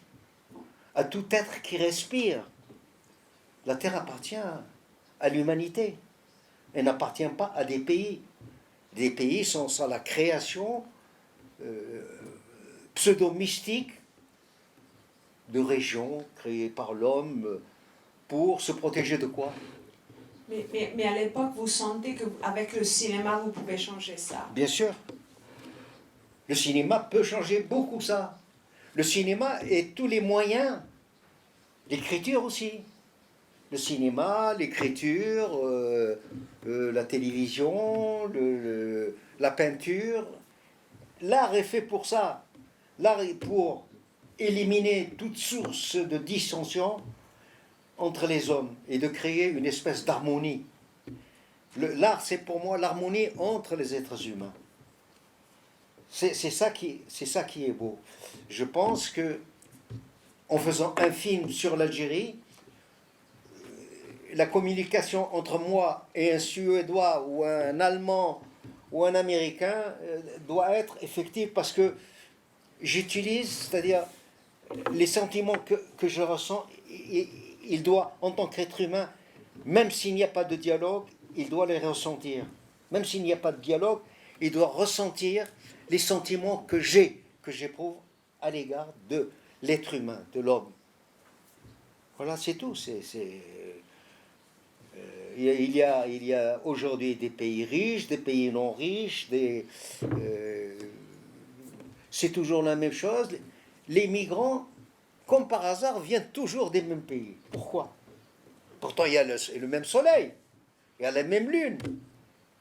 à tout être qui respire. La terre appartient à l'humanité. Elle n'appartient pas à des pays. Des pays sont à la création pseudo-mystique de régions créées par l'homme pour se protéger de quoi? Mais à l'époque, vous sentez qu'avec le cinéma, vous pouvez changer ça? Bien sûr. Le cinéma peut changer beaucoup ça. Le cinéma et tous les moyens, l'écriture aussi. Le cinéma, l'écriture, la télévision, la peinture. L'art est fait pour ça. L'art est pour éliminer toute source de dissension entre les hommes et de créer une espèce d'harmonie. L'art, c'est pour moi l'harmonie entre les êtres humains. C'est ça qui est beau. Je pense que, en faisant un film sur l'Algérie, la communication entre moi et un Suédois ou un Allemand ou un Américain doit être effective parce que j'utilise, c'est-à-dire les sentiments que je ressens, il doit, en tant qu'être humain, même s'il n'y a pas de dialogue, il doit les ressentir. Même s'il n'y a pas de dialogue, il doit ressentir les sentiments que j'éprouve à l'égard de l'être humain, de l'homme. Voilà, c'est tout. Il y a aujourd'hui des pays riches, des pays non riches, c'est toujours la même chose. Les migrants, comme par hasard, viennent toujours des mêmes pays. Pourquoi? Pourtant, il y a le même soleil, il y a la même lune,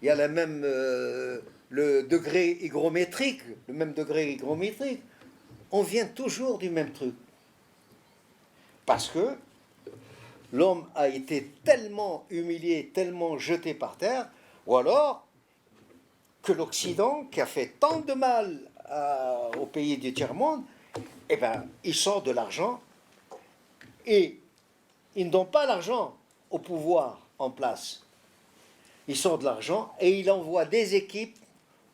il y a le même degré hygrométrique, le même degré hygrométrique. On vient toujours du même truc. Parce que l'homme a été tellement humilié, tellement jeté par terre, ou alors que l'Occident, qui a fait tant de mal aux pays du tiers-monde, eh ben, il sort de l'argent et ils ne donnent pas l'argent au pouvoir en place. Il sort de l'argent et il envoie des équipes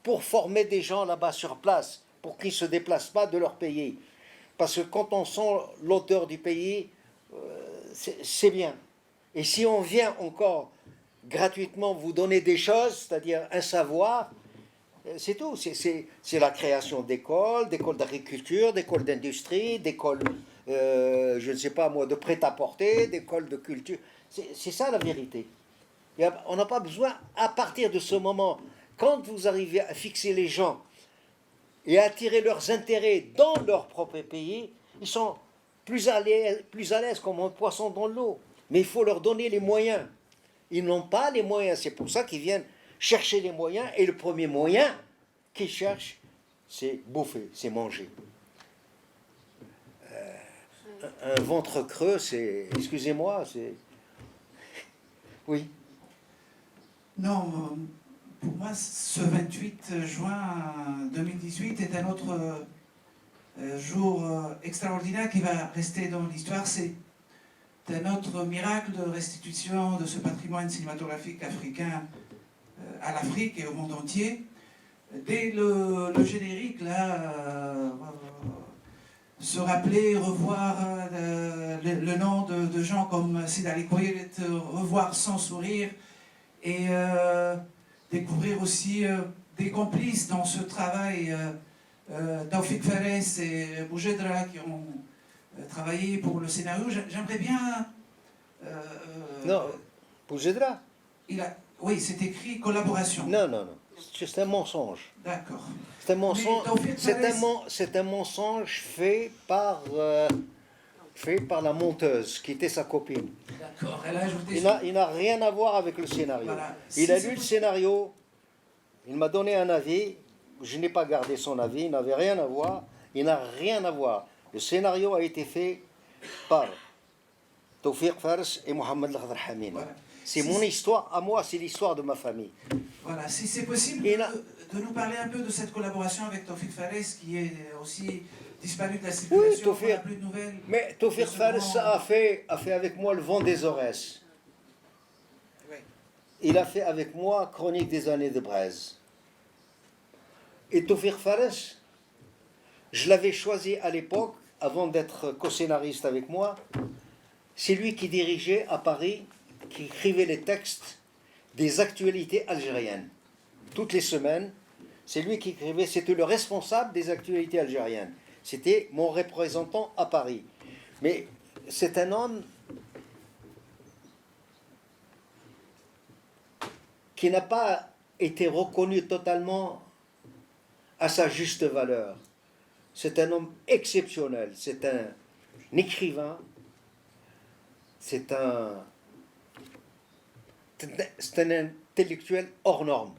pour former des gens là-bas sur place, pour qu'ils ne se déplacent pas de leur pays. Parce que quand on sent l'odeur du pays, c'est bien. Et si on vient encore gratuitement vous donner des choses, c'est-à-dire un savoir, c'est tout. C'est la création d'écoles d'agriculture, d'écoles d'industrie, d'écoles, je ne sais pas moi, de prêt-à-porter, d'écoles de culture. C'est ça la vérité. Et on n'a pas besoin, à partir de ce moment, quand vous arrivez à fixer les gens et à attirer leurs intérêts dans leur propre pays, ils sont plus à l'aise comme un poisson dans l'eau. Mais il faut leur donner les moyens. Ils n'ont pas les moyens. C'est pour ça qu'ils viennent chercher les moyens. Et le premier moyen qu'ils cherchent, c'est bouffer, c'est manger. Un ventre creux, c'est... Excusez-moi, c'est... Oui. Non, pour moi, ce 28 juin 2018 est un autre jour extraordinaire qui va rester dans l'histoire. C'est un autre miracle de restitution de ce patrimoine cinématographique africain à l'Afrique et au monde entier. Dès le générique, là, se rappeler, revoir le nom de gens comme Sid Ali Kouiret, revoir sans sourire, et découvrir aussi des complices dans ce travail, Taoufik Fares et Boujedra, qui ont travaillé pour le scénario. J'aimerais bien... Non, Boujedra. Oui, c'est écrit collaboration. Non, non, non. C'est un mensonge. D'accord. C'est un mensonge. Taoufik Fares- C'est un mensonge fait par la monteuse, qui était sa copine. D'accord. Elle a ajouté... Il n'a rien à voir avec le scénario. Voilà. Il Si a c'est lu le possible- scénario, il m'a donné un avis, je n'ai pas gardé son avis, il n'avait rien à voir, il n'a rien à voir. Le scénario a été fait par Taoufik Fares et Mohamed Al-Khadr Hamina. Voilà. C'est Si mon c'est- histoire à moi, c'est l'histoire de ma famille. Voilà, si c'est possible Et là- de nous parler un peu de cette collaboration avec Taoufik Fares, qui est aussi disparu de la Oui, circulation, on n'a Taoufik. plus de nouvelles. Mais Taoufik De ce Fares grand- a fait avec moi le vent des Aurès. Oui. Il a fait avec moi Chronique des années de Braise. Et Taoufik Fares, je l'avais choisi à l'époque, avant d'être co-scénariste avec moi. C'est lui qui dirigeait à Paris, qui écrivait les textes des actualités algériennes. Toutes les semaines, c'est lui qui écrivait, c'était le responsable des actualités algériennes. C'était mon représentant à Paris. Mais c'est un homme qui n'a pas été reconnu totalement à sa juste valeur. C'est un homme exceptionnel, c'est un écrivain, c'est un intellectuel hors norme.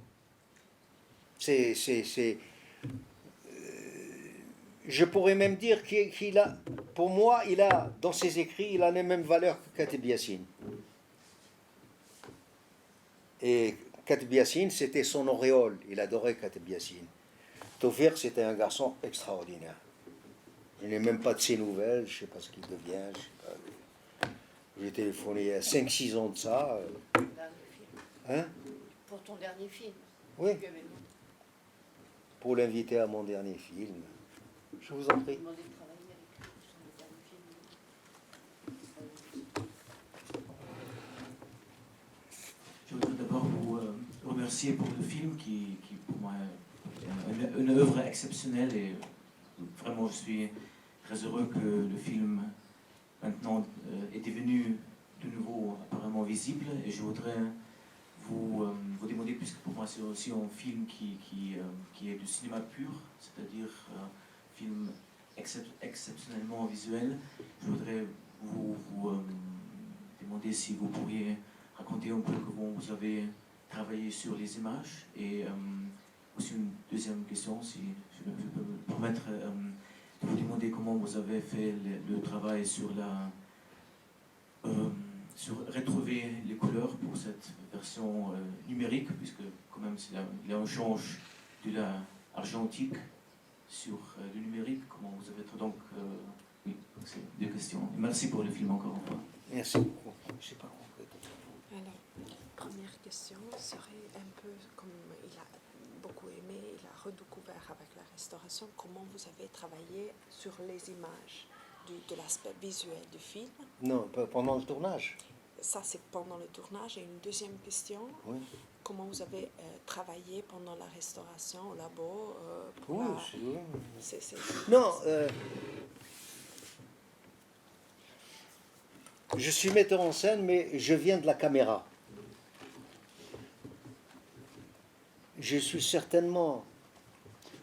Je pourrais même dire qu'il a, pour moi, il a, dans ses écrits, il a les mêmes valeurs que Katib Yassine. Et Katib Yassine, c'était son auréole. Il adorait Katib Yassine. Taoufik, c'était un garçon extraordinaire. Il n'est même pas de ses nouvelles, je ne sais pas ce qu'il devient. Je sais pas. J'ai téléphoné il y a 5-6 ans de ça. Dernier film. Hein? Pour ton dernier film. Oui, Tu avais pour l'inviter à mon dernier film. Je vous en prie. demandé de travailler avec lui sur le dernier film. Je voudrais d'abord vous remercier pour le film qui pour moi est une œuvre exceptionnelle et vraiment je suis très heureux que le film maintenant est devenu de nouveau apparemment visible et je voudrais vous demander, puisque pour moi c'est aussi un film qui est du cinéma pur, c'est-à-dire film exceptionnellement visuel, je voudrais vous demander si vous pourriez raconter un peu comment vous avez travaillé sur les images et aussi une deuxième question, si je peux me permettre de vous demander comment vous avez fait le travail sur retrouver les couleurs pour cette version numérique, puisque quand même il y a un change de la argentique sur le numérique. Comment vous avez donc oui, c'est deux questions. Merci pour le film encore une fois. Merci beaucoup. Je sais pas compris. Alors, première question serait un peu comme il a beaucoup aimé, il a redécouvert avec la restauration, comment vous avez travaillé sur les images de l'aspect visuel du film. Non, pas pendant le tournage. Ça, c'est pendant le tournage. Et une deuxième question, Oui. comment vous avez travaillé pendant la restauration au labo pour Oui, la- oui. c'est- Non, je suis metteur en scène, mais je viens de la caméra. Je suis certainement,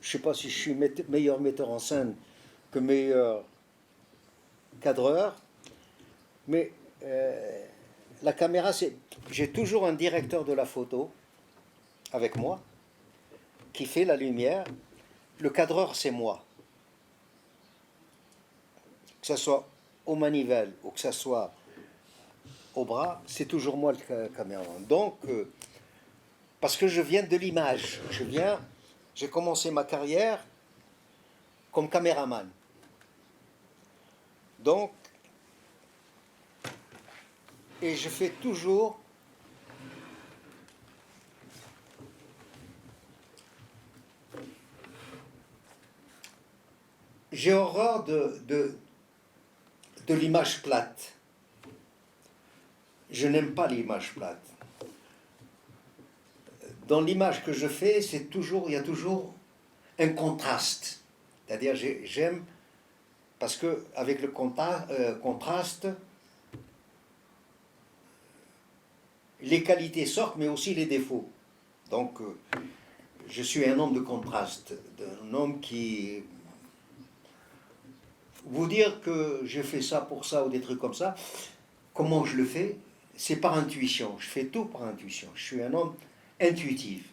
je ne sais pas si je suis meilleur metteur en scène que meilleur cadreur, mais la caméra, j'ai toujours un directeur de la photo avec moi qui fait la lumière. Le cadreur, c'est moi. Que ce soit aux manivelles ou que ce soit au bras, c'est toujours moi le caméraman. Donc, parce que je viens de l'image, j'ai commencé ma carrière comme caméraman. Donc, et je fais toujours j'ai horreur de l'image plate. Je n'aime pas l'image plate. Dans l'image que je fais, il y a toujours un contraste. C'est-à-dire, j'aime, parce que avec le contraste, les qualités sortent, mais aussi les défauts. Donc, je suis un homme de contraste, un homme qui... Vous dire que je fais ça pour ça ou des trucs comme ça, comment je le fais? C'est par intuition. Je fais tout par intuition. Je suis un homme intuitif.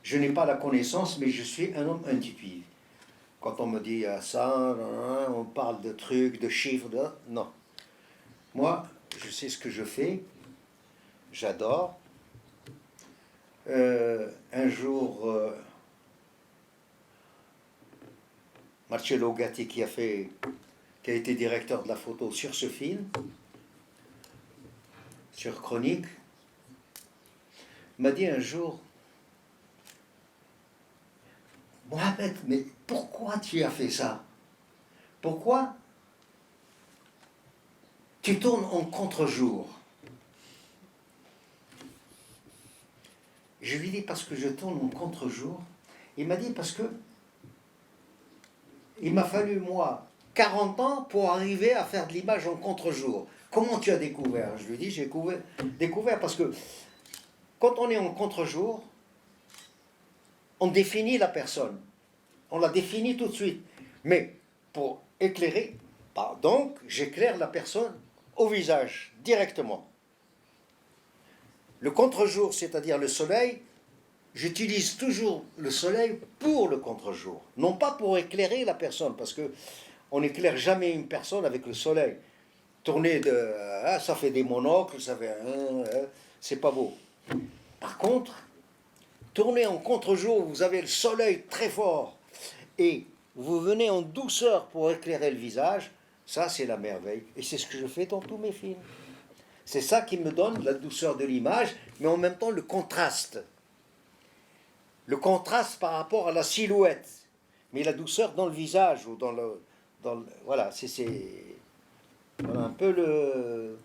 Je n'ai pas la connaissance, mais je suis un homme intuitif. Quand on me dit ça, on parle de trucs, de chiffres, non. Moi, je sais ce que je fais. J'adore. Un jour, Marcello Gatti, qui a été directeur de la photo sur ce film, sur Chronique, m'a dit un jour, Mohamed, mais pourquoi tu as fait ça? Pourquoi tu tournes en contre-jour? Je lui dis parce que je tourne en contre-jour. Il m'a dit parce que il m'a fallu, moi, 40 ans pour arriver à faire de l'image en contre-jour. Comment tu as découvert? Je lui dis, j'ai découvert parce que quand on est en contre-jour, on définit la personne. On la définit tout de suite. Mais pour éclairer, donc j'éclaire la personne au visage, directement. Le contre-jour, c'est-à-dire le soleil, j'utilise toujours le soleil pour le contre-jour, non pas pour éclairer la personne, parce que on n'éclaire jamais une personne avec le soleil. Tourner ça fait des monocles, ça fait c'est pas beau. Par contre, tourner en contre-jour, vous avez le soleil très fort et vous venez en douceur pour éclairer le visage, ça c'est la merveille. Et c'est ce que je fais dans tous mes films. C'est ça qui me donne la douceur de l'image, mais en même temps le contraste. Le contraste par rapport à la silhouette, mais la douceur dans le visage ou voilà, c'est voilà, un peu le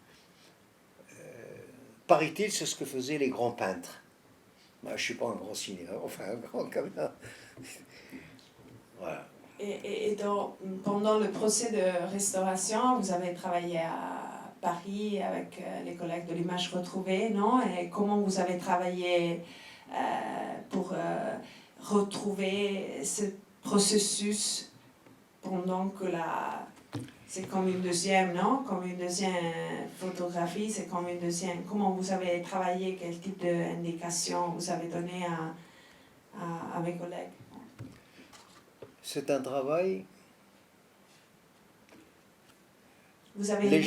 paraît-il, c'est ce que faisaient les grands peintres. Moi, je suis pas un grand cinéaste, enfin un grand quand même. Voilà. Et pendant le procès de restauration, vous avez travaillé à Paris avec les collègues de l'image retrouvée, non? Et comment vous avez travaillé pour retrouver ce processus pendant que c'est comme une deuxième, non? Comme une deuxième photographie, c'est comme une deuxième... Comment vous avez travaillé? Quel type d'indication vous avez donné à mes collègues? C'est un travail... Vous avez les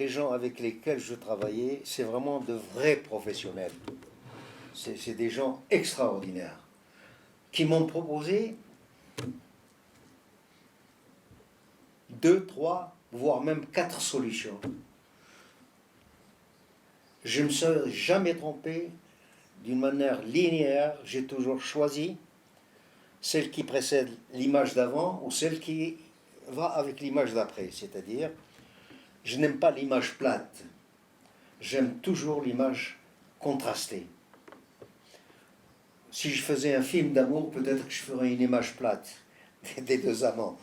gens avec lesquels je travaillais, c'est vraiment de vrais professionnels. C'est des gens extraordinaires qui m'ont proposé 2, 3, voire même 4 solutions. Je ne me suis jamais trompé d'une manière linéaire. J'ai toujours choisi celle qui précède l'image d'avant ou celle qui va avec l'image d'après. C'est-à-dire, je n'aime pas l'image plate. J'aime toujours l'image contrastée. Si je faisais un film d'amour, peut-être que je ferais une image plate des deux amants.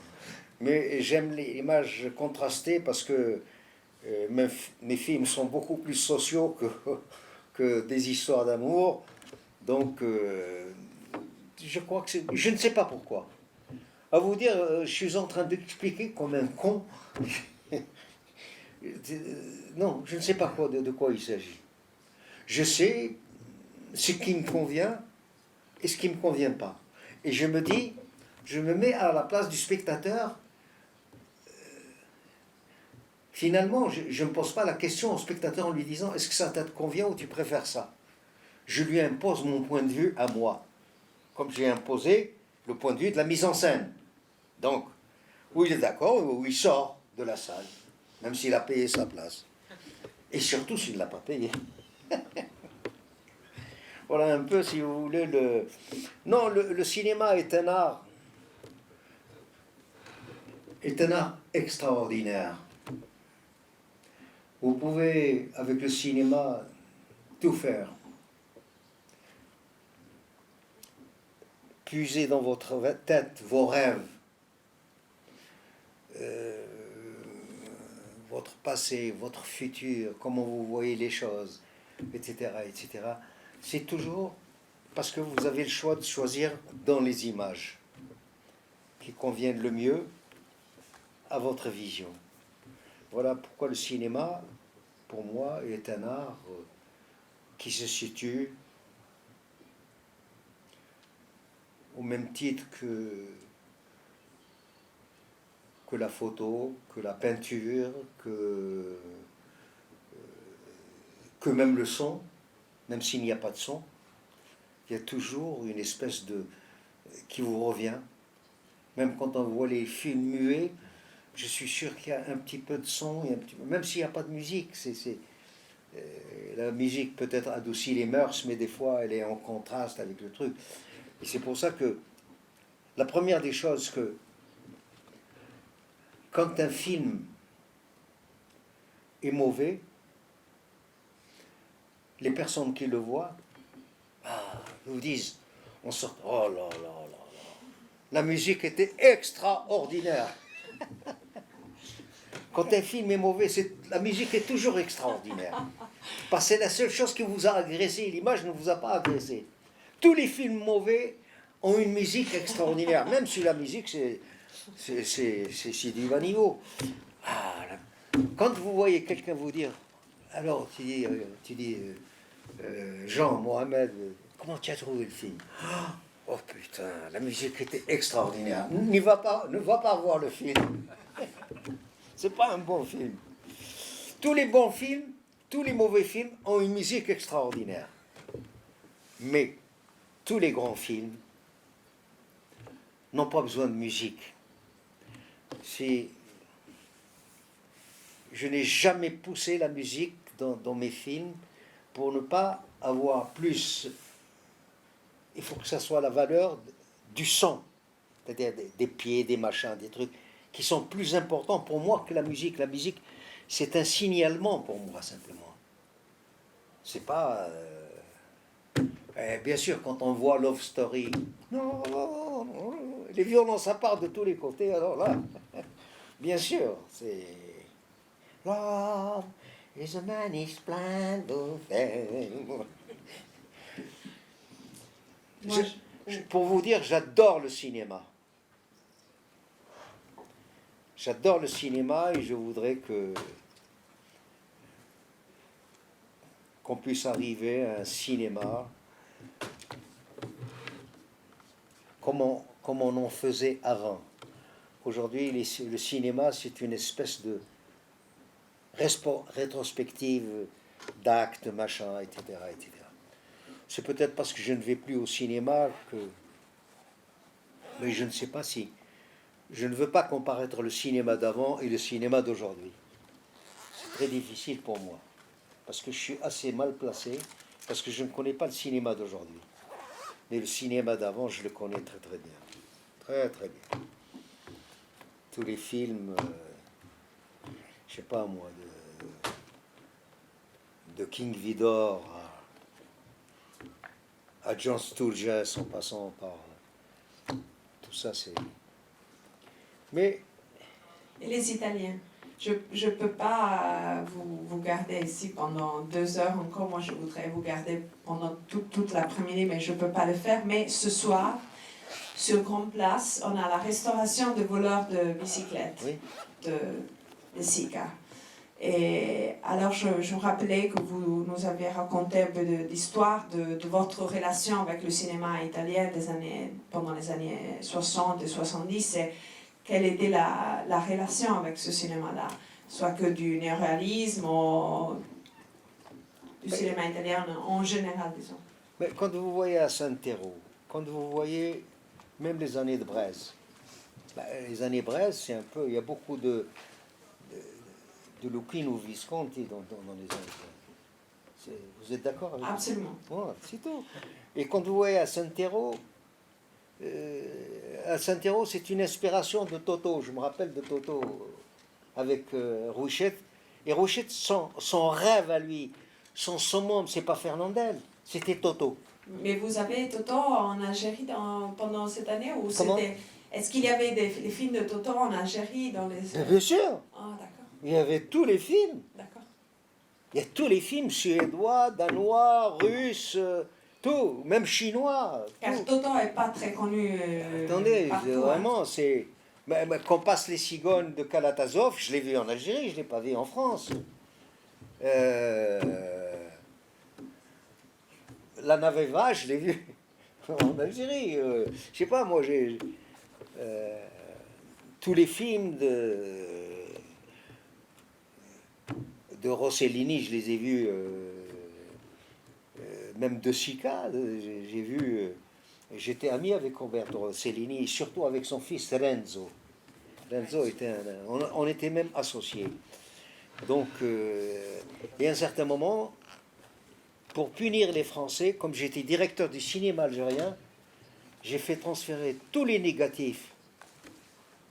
Mais j'aime l'image contrastée parce que mes films sont beaucoup plus sociaux que des histoires d'amour. Donc, je crois que je ne sais pas pourquoi. À vous dire, je suis en train d'expliquer comme un con. Non, je ne sais pas de quoi il s'agit. Je sais ce qui me convient et ce qui ne me convient pas. Et je me dis, je me mets à la place du spectateur. Finalement, je ne me pose pas la question au spectateur en lui disant, est-ce que ça te convient ou tu préfères ça? Je lui impose mon point de vue à moi, comme j'ai imposé le point de vue de la mise en scène. Donc, où il est d'accord, où il sort. de la salle, même s'il a payé sa place. Et surtout s'il ne l'a pas payé. Voilà un peu, si vous voulez, le... Non, le cinéma est un art extraordinaire. Vous pouvez, avec le cinéma, tout faire. Puiser dans votre tête vos rêves, votre passé, votre futur, comment vous voyez les choses, etc., etc. C'est toujours parce que vous avez le choix de choisir dans les images qui conviennent le mieux à votre vision. Voilà pourquoi le cinéma, pour moi, est un art qui se situe au même titre que la photo, que la peinture, que même le son, même s'il n'y a pas de son, il y a toujours une espèce de... qui vous revient. Même quand on voit les films muets, je suis sûr qu'il y a un petit peu de son, même s'il n'y a pas de musique. La musique peut-être adoucit les mœurs, mais des fois elle est en contraste avec le truc. Et c'est pour ça que la première des choses que quand un film est mauvais, les personnes qui le voient vous disent, on sort, oh là là là là, la musique était extraordinaire. Quand un film est mauvais, la musique est toujours extraordinaire. Parce que c'est la seule chose qui vous a agressé, l'image ne vous a pas agressé. Tous les films mauvais ont une musique extraordinaire, même si la musique c'est du bas niveau. Quand vous voyez quelqu'un vous dire, alors tu dis Jean, Mohamed, comment tu as trouvé le film? Oh putain, la musique était extraordinaire. Ne va pas voir le film. C'est pas un bon film. Tous les bons films, tous les mauvais films ont une musique extraordinaire. Mais tous les grands films n'ont pas besoin de musique. Je n'ai jamais poussé la musique dans mes films pour ne pas avoir plus. Il faut que ça soit la valeur du son, c'est-à-dire des pieds, des machins, des trucs qui sont plus importants pour moi que la musique. La musique, c'est un signalement pour moi simplement. C'est pas. Bien sûr, quand on voit Love Story, les violences ça part de tous les côtés. Alors là, bien sûr, c'est Love is a many splendid thing. Pour vous dire, j'adore le cinéma. J'adore le cinéma et je voudrais qu'on puisse arriver à un cinéma comme on en faisait avant. Aujourd'hui, le cinéma, c'est une espèce de rétrospective d'actes, machin, etc., etc. C'est peut-être parce que je ne vais plus au cinéma mais je ne sais pas si... Je ne veux pas comparaître le cinéma d'avant et le cinéma d'aujourd'hui. C'est très difficile pour moi. Parce que je suis assez mal placé, parce que je ne connais pas le cinéma d'aujourd'hui. Mais le cinéma d'avant, je le connais très très bien. Très très bien. Tous les films, je sais pas moi, de King Vidor à John Sturges, en passant par... Tout ça, c'est... Mais... Et les Italiens? Je ne peux pas vous garder ici pendant 2 heures encore. Moi, je voudrais vous garder pendant toute l'après-midi, mais je ne peux pas le faire. Mais ce soir, sur Grande Place, on a la restauration de voleurs de bicyclettes de Sika. Et alors, je me rappelais que vous nous avez raconté un peu d'histoire de votre relation avec le cinéma italien pendant les années 60 et 70. Et quelle était la relation avec ce cinéma-là? Soit que du néoréalisme ou du cinéma italien en général, disons. Mais quand vous voyez à Santero, quand vous voyez même les années de Braise, les années Braise, c'est un peu... Il y a beaucoup de de Lucchino Visconti dans les années. Vous êtes d'accord avec Absolument. Voilà, c'est tout. Et quand vous voyez à Santero, c'est une inspiration de Toto. Je me rappelle de Toto avec Rouchette. Et Rouchette, son rêve à lui, son summum, c'est pas Fernandel, c'était Toto. Mais vous avez Toto en Algérie pendant cette année ou Comment? Est-ce qu'il y avait des films de Toto en Algérie dans les... Bien sûr, Ah, d'accord, il y avait tous les films. d'accord. Il y a tous les films suédois, danois, russes, tout, même chinois. Car Tout. Toto n'est pas très connu Attendez, partout, hein. vraiment, c'est... Mais qu'on passe les cigognes de Kalatazov, je l'ai vu en Algérie, je ne l'ai pas vu en France. La Naveva, je l'ai vu en Algérie. Je sais pas, moi, j'ai... tous les films de Rossellini, je les ai vus, même de Sica, j'ai vu... J'étais ami avec Roberto Rossellini, surtout avec son fils Renzo. Renzo était on était même associés. Donc, et à un certain moment, pour punir les Français, comme j'étais directeur du cinéma algérien, j'ai fait transférer tous les négatifs.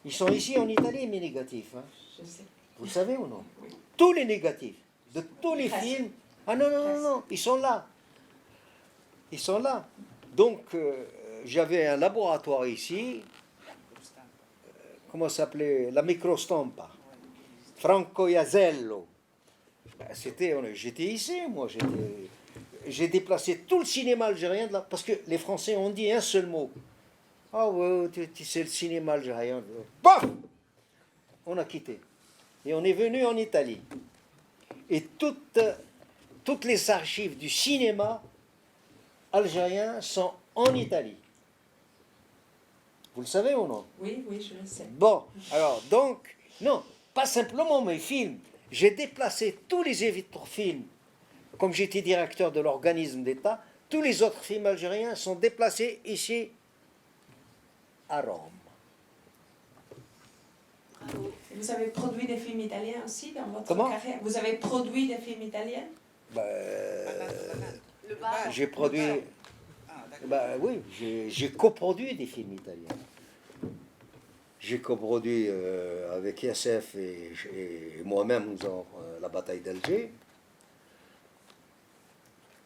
Ils sont ici en Italie, mes négatifs. Hein. Je sais. Vous le savez ou non? Oui. Tous les négatifs, de tous les Presque. films. Ah non, non, non, non, ils sont là. Ils sont là. Donc, j'avais un laboratoire ici, comment ça s'appelait? La Microstampa. Franco Iasello. J'étais ici, moi. J'ai déplacé tout le cinéma algérien, parce que les Français ont dit un seul mot. Ah ouais, tu sais le cinéma algérien. Paf! On a quitté. Et on est venu en Italie. Et toutes les archives du cinéma algérien sont en Italie. Vous le savez ou non? Oui, oui, je le sais. Bon, alors donc, non, pas simplement mes films. J'ai déplacé tous les autres films, comme j'étais directeur de l'organisme d'État, tous les autres films algériens sont déplacés ici, à Rome. Bravo. Vous avez produit des films italiens aussi dans votre Comment? carrière? Vous avez produit des films italiens? Ben, Le bar. j'ai produit... Ah, d'accord. Ben oui, j'ai coproduit des films italiens. J'ai coproduit avec ISF et moi-même, nous avons la bataille d'Alger,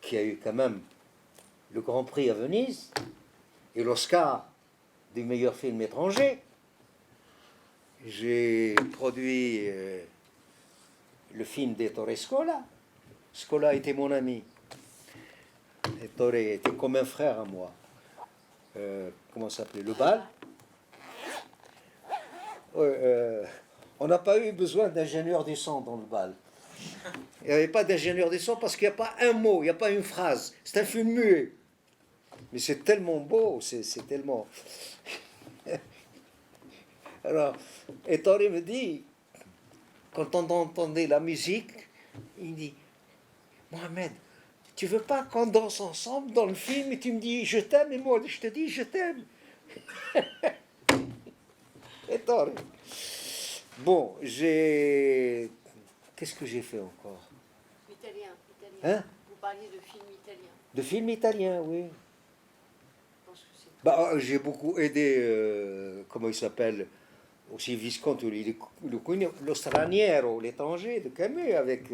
qui a eu quand même le Grand Prix à Venise et l'Oscar du meilleur film étranger. J'ai produit le film d'Ettore Scola. Scola était mon ami. Ettore était comme un frère à moi. Comment ça s'appelait? Le bal. On n'a pas eu besoin d'ingénieur du son dans le bal. Il n'y avait pas d'ingénieur du son parce qu'il n'y a pas un mot, il n'y a pas une phrase. C'est un film muet. Mais c'est tellement beau, c'est tellement... Alors, Ettore me dit, quand on entendait la musique, il dit, Mohamed, tu veux pas qu'on danse ensemble dans le film et tu me dis je t'aime et moi je te dis je t'aime. Ettore. Bon, qu'est-ce que j'ai fait encore? Italien. Hein? Vous parliez de films italiens. De films italiens, oui. Je pense que c'est... Bah, j'ai beaucoup aidé, comment il s'appelle, aussi Visconti, Lo Straniero, l'étranger de Camus, avec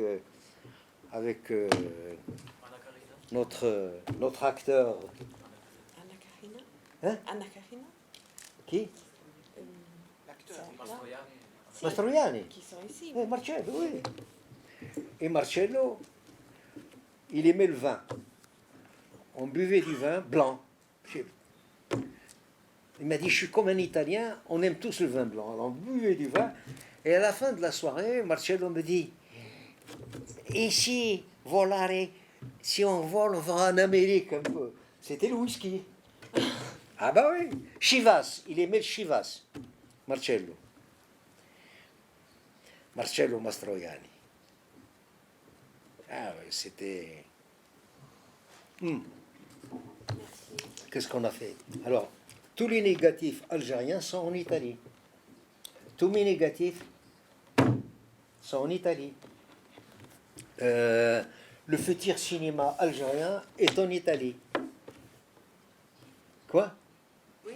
notre acteur. Anna Karina? Hein? Anna Karina? Qui? L'acteur. Si, Mastroianni. qui sont ici. Marcello, oui. Et Marcello, il aimait le vin. On buvait du vin blanc. Il m'a dit, je suis comme un Italien, on aime tous le vin blanc. Alors on buvait du vin. Et à la fin de la soirée, Marcello me dit, ici, volare, si on vole, on va en Amérique un peu. C'était le whisky. Ah bah oui. Chivas, il aimait le Chivas. Marcello. Marcello Mastroianni. Ah oui, c'était... Qu'est-ce qu'on a fait? Alors, tous les négatifs algériens sont en Italie. Tous mes négatifs sont en Italie. Le futur cinéma algérien est en Italie. Quoi? Oui.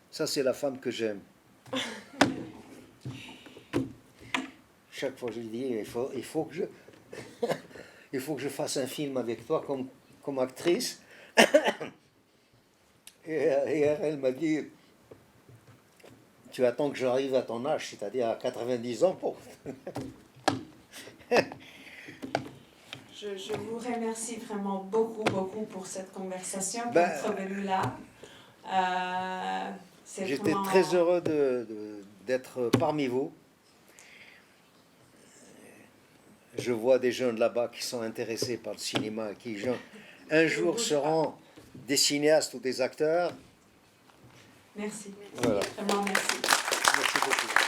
Ça, c'est la femme que j'aime. Chaque fois, je lui dis, il faut que je, il faut que je fasse un film avec toi comme actrice. Et elle m'a dit, tu attends que j'arrive à ton âge, c'est-à-dire à 90 ans pour... Je vous remercie vraiment beaucoup, beaucoup pour cette conversation, pour Ben, être venu là. C'est J'étais vraiment- très heureux d'être parmi vous. Je vois des jeunes là-bas qui sont intéressés par le cinéma, qui un jour seront des cinéastes ou des acteurs. Merci. Voilà. Vraiment merci. Merci beaucoup.